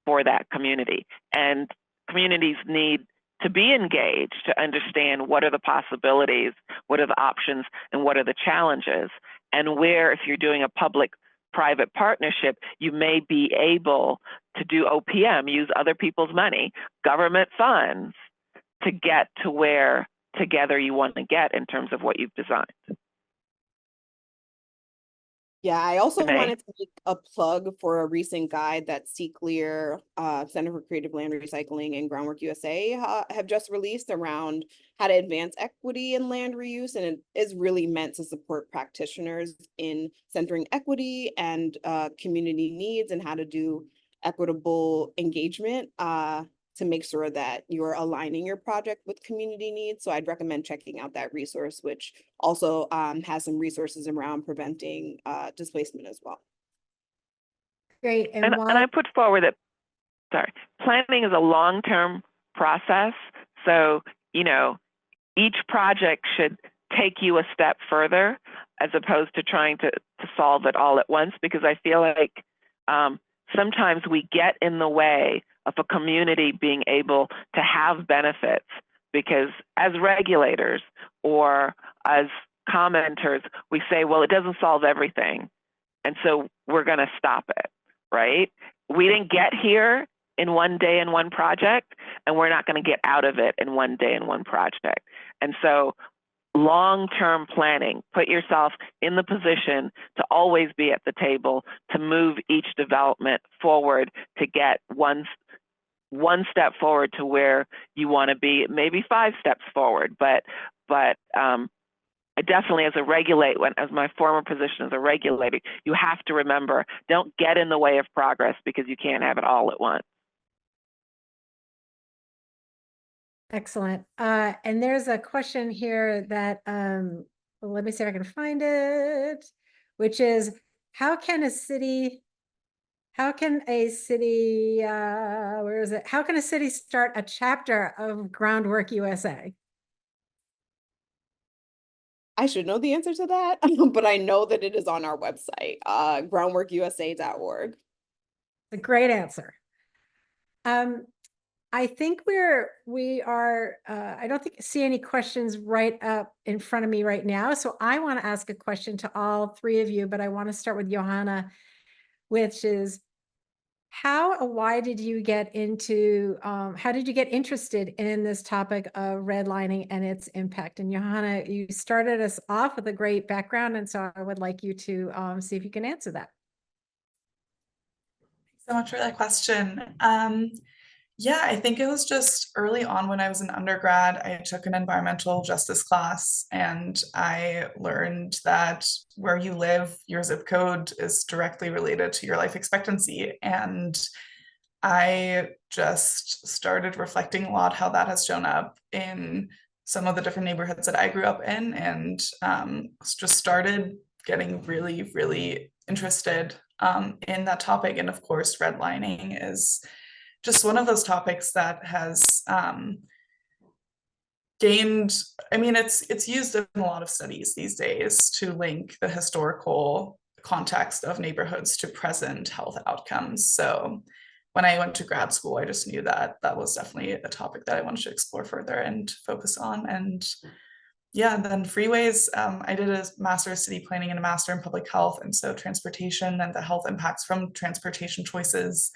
for that community. And communities need to be engaged to understand what are the possibilities, what are the options, and what are the challenges, and where, if you're doing a public-private partnership, you may be able to do OPM, use other people's money, government funds, to get to where together you want to get in terms of what you've designed. Yeah, I also Renee? wanted to make a plug for a recent guide that CClear, Center for Creative Land Recycling and Groundwork USA have just released around how to advance equity in land reuse. And it is really meant to support practitioners in centering equity and community needs and how to do equitable engagement to make sure that you're aligning your project with community needs. So I'd recommend checking out that resource, which also has some resources around preventing displacement as well. Great. And I put forward that, sorry, planning is a long-term process. So, you know, each project should take you a step further as opposed to trying to solve it all at once, because I feel like sometimes we get in the way of a community being able to have benefits, because as regulators or as commenters, we say, well, it doesn't solve everything, and so we're going to stop it, right? We didn't get here in one day in one project, and we're not going to get out of it in one day in one project. And so long-term planning, put yourself in the position to always be at the table, to move each development forward, to get one step forward to where you want to be, maybe 5 steps forward. But I definitely, as my former position as a regulator, you have to remember, don't get in the way of progress because you can't have it all at once. Excellent. And there's a question here that, let me see if I can find it, which is, how can a city, where is it? How can a city start a chapter of Groundwork USA? I should know the answer to that, but I know that it is on our website, groundworkusa.org. A great answer. I think we are, I don't see any questions right up in front of me right now. So I want to ask a question to all 3 of you, but I want to start with Johanna, which is, why did you get into, how did you get interested in this topic of redlining and its impact? And Johanna, you started us off with a great background, and so I would like you to see if you can answer that. Thanks so much for that question. Yeah, I think it was just early on when I was an undergrad, I took an environmental justice class, and I learned that where you live, your zip code is directly related to your life expectancy. And I just started reflecting a lot how that has shown up in some of the different neighborhoods that I grew up in, and just started getting really, really interested in that topic. And of course, redlining is just one of those topics that has gained, I mean, it's used in a lot of studies these days to link the historical context of neighborhoods to present health outcomes. So when I went to grad school, I just knew that that was definitely a topic that I wanted to explore further and focus on. And yeah, then freeways, I did a master of city planning and a master in public health. And so transportation and the health impacts from transportation choices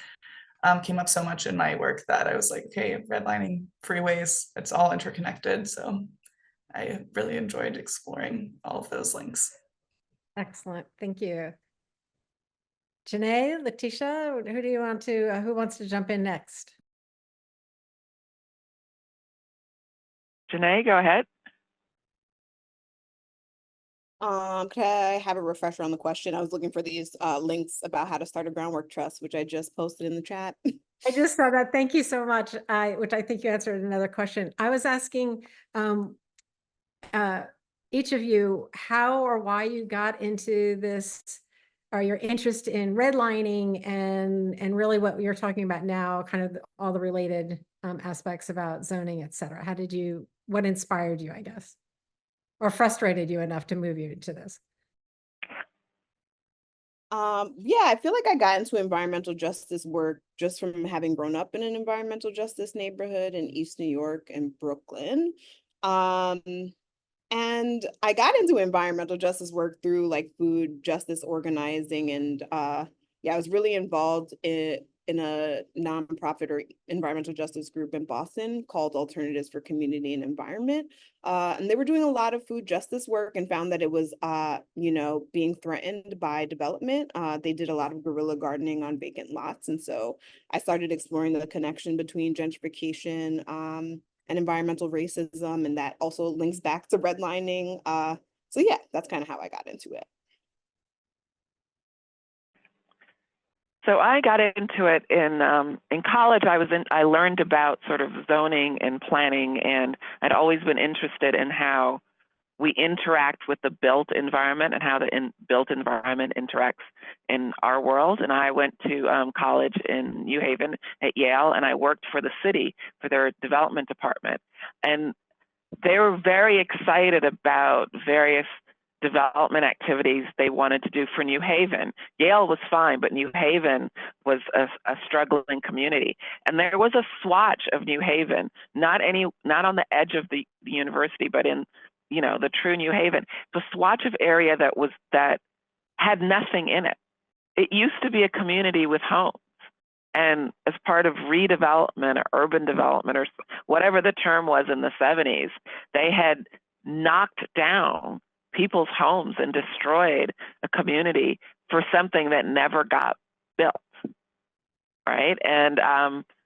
came up so much in my work that I was like, okay, redlining, freeways, it's all interconnected. So I really enjoyed exploring all of those links. Excellent. Thank you. Janae, Letitia, who wants to jump in next? Janae, go ahead. Could I have a refresher on the question? I was looking for these links about how to start a groundwork trust, which I just posted in the chat. I just saw that. Thank you so much. Which I think you answered another question. I was asking each of you how or why you got into this, or your interest in redlining and really what you're talking about now, kind of all the related aspects about zoning, et cetera. What inspired you, I guess, or frustrated you enough to move you to this? Yeah, I feel like I got into environmental justice work just from having grown up in an environmental justice neighborhood in East New York and Brooklyn. And I got into environmental justice work through like food justice organizing, and yeah, I was really involved in a nonprofit or environmental justice group in Boston called Alternatives for Community and Environment. And they were doing a lot of food justice work and found that it was, being threatened by development. They did a lot of guerrilla gardening on vacant lots. And so I started exploring the connection between gentrification and environmental racism. And that also links back to redlining. So yeah, that's kind of how I got into it. So I got into it in college. I learned about sort of zoning and planning, and I'd always been interested in how we interact with the built environment and how the built environment interacts in our world. And I went to college in New Haven at Yale, and I worked for the city for their development department. And they were very excited about various development activities they wanted to do for New Haven. Yale was fine, but New Haven was a struggling community. And there was a swatch of New Haven, not on the edge of the university, but in, the true New Haven, the swatch of area that had nothing in it. It used to be a community with homes. And as part of redevelopment or urban development or whatever the term was in the 70s, they had knocked down people's homes and destroyed a community for something that never got built, right? And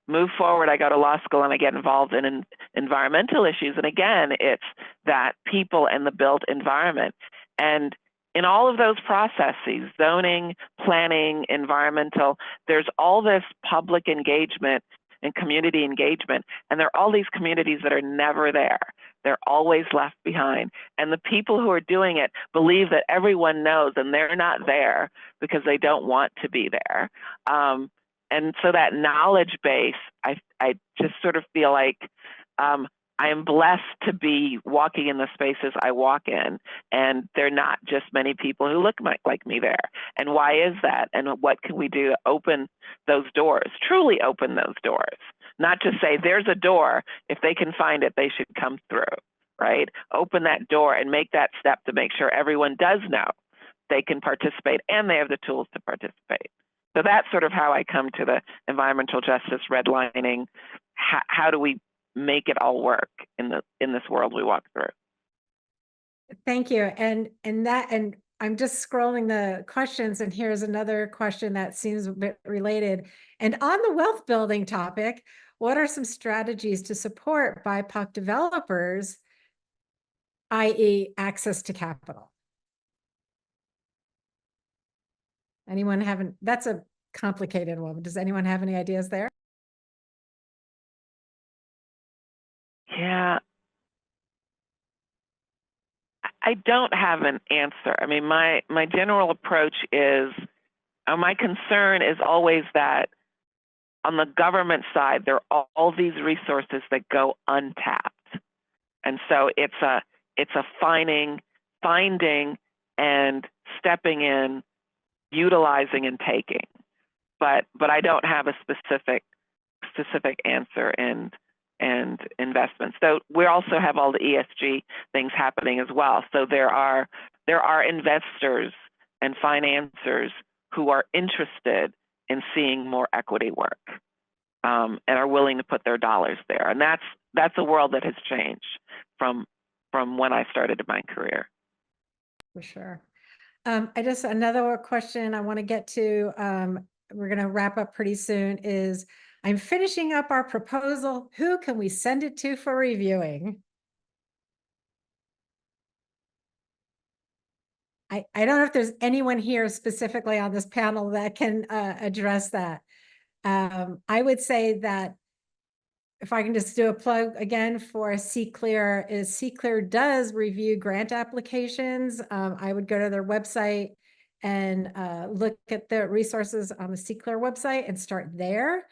move forward, I go to law school and I get involved in environmental issues. And again, it's that people and the built environment. And in all of those processes, zoning, planning, environmental, there's all this public engagement and community engagement. And there are all these communities that are never there. They're always left behind. And the people who are doing it believe that everyone knows, and they're not there because they don't want to be there. And so that knowledge base, I just sort of feel like I am blessed to be walking in the spaces I walk in, and there are not just many people who look like me there. And why is that? And what can we do to open those doors, truly open those doors? Not just say, there's a door, if they can find it, they should come through, right? Open that door and make that step to make sure everyone does know they can participate and they have the tools to participate. So that's sort of how I come to the environmental justice redlining. How do we make it all work in this world we walk through? Thank you. And I'm just scrolling the questions, and here's another question that seems a bit related. And on the wealth building topic, what are some strategies to support BIPOC developers, i.e. access to capital? Anyone have that's a complicated one. Does anyone have any ideas there? Yeah. I don't have an answer. I mean, my general approach is, my concern is always that on the government side, there are all these resources that go untapped. And so it's a finding and stepping in, utilizing and taking. But I don't have a specific answer and investments. So we also have all the ESG things happening as well. So there are investors and financiers who are interested in seeing more equity work, and are willing to put their dollars there. And that's a world that has changed from when I started my career. For sure. Another question I want to get to, we're going to wrap up pretty soon, is I'm finishing up our proposal. Who can we send it to for reviewing? I don't know if there's anyone here specifically on this panel that can address that. I would say that if I can just do a plug again for CClear, is CClear does review grant applications. I would go to their website and look at the resources on the CClear website and start there.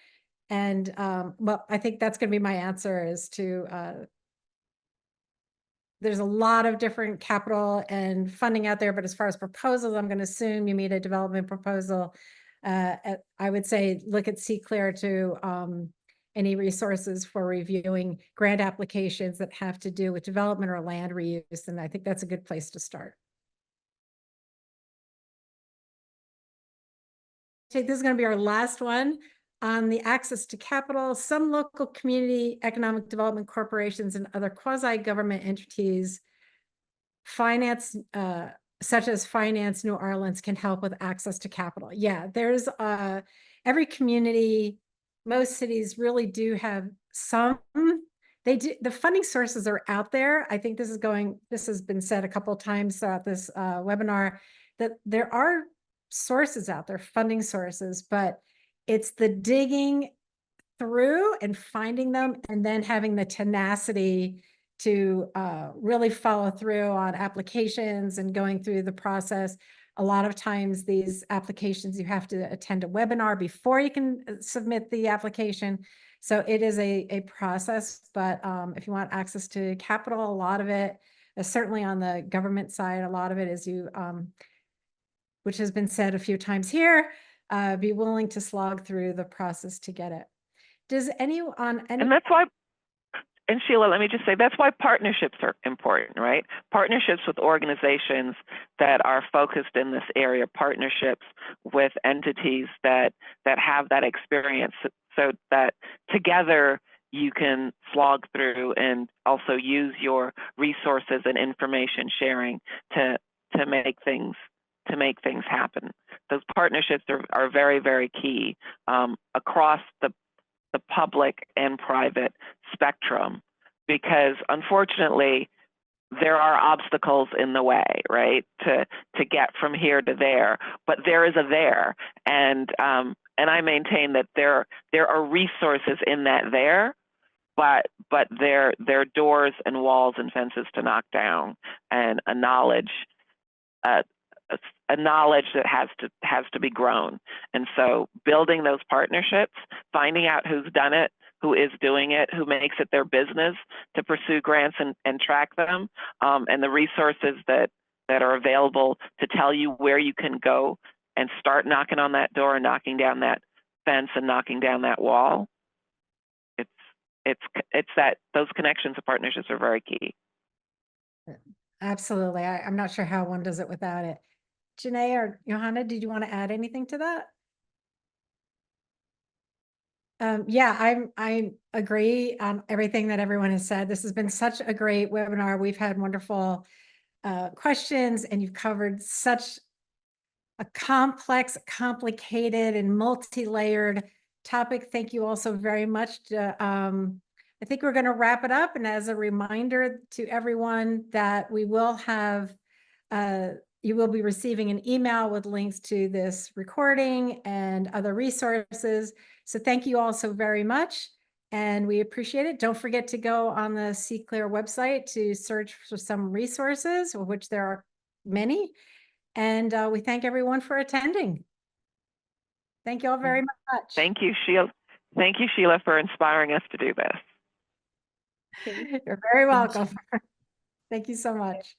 And well, I think that's going to be my answer, is to there's a lot of different capital and funding out there, but as far as proposals, I'm going to assume you meet a development proposal. I would say look at CClear to any resources for reviewing grant applications that have to do with development or land reuse, and I think that's a good place to start. Okay, this is going to be our last one. on the access to capital. Some local community economic development corporations and other quasi-government entities such as Finance New Orleans can help with access to capital. Yeah, there's every community, most cities really do have some. They do, the funding sources are out there. I think this has been said a couple of times throughout this webinar, that there are sources out there, funding sources, but it's the digging through and finding them and then having the tenacity to really follow through on applications and going through the process. A lot of times these applications, you have to attend a webinar before you can submit the application. So it is a process, but if you want access to capital, a lot of it, certainly on the government side, a lot of it is which has been said a few times here, be willing to slog through the process to get it. Does anyone? And that's why, and Sheila, let me just say, that's why partnerships are important, right? Partnerships with organizations that are focused in this area, partnerships with entities that have that experience, so that together you can slog through and also use your resources and information sharing to make things happen. Those partnerships are very, very key across the public and private spectrum, because unfortunately there are obstacles in the way, right, to get from here to there, but there is a there, and I maintain that there are resources in that there, but there are doors and walls and fences to knock down, and a knowledge that has to be grown. And so building those partnerships, finding out who's done it, who is doing it, who makes it their business to pursue grants and track them, and the resources that are available to tell you where you can go and start knocking on that door and knocking down that fence and knocking down that wall. It's that those connections and partnerships are very key. Absolutely. I'm not sure how one does it without it. Janae or Johanna, did you want to add anything to that? Yeah, I agree on everything that everyone has said. This has been such a great webinar. We've had wonderful questions, and you've covered such a complex, complicated, and multi-layered topic. Thank you all so very much. I think we're going to wrap it up. And as a reminder to everyone that we will have, you will be receiving an email with links to this recording and other resources. So thank you all so very much, and we appreciate it. Don't forget to go on the CClear website to search for some resources, of which there are many. And we thank everyone for attending. Thank you all very much. Thank you, Sheila. Thank you, Sheila, for inspiring us to do this. You're very welcome. Thank you so much.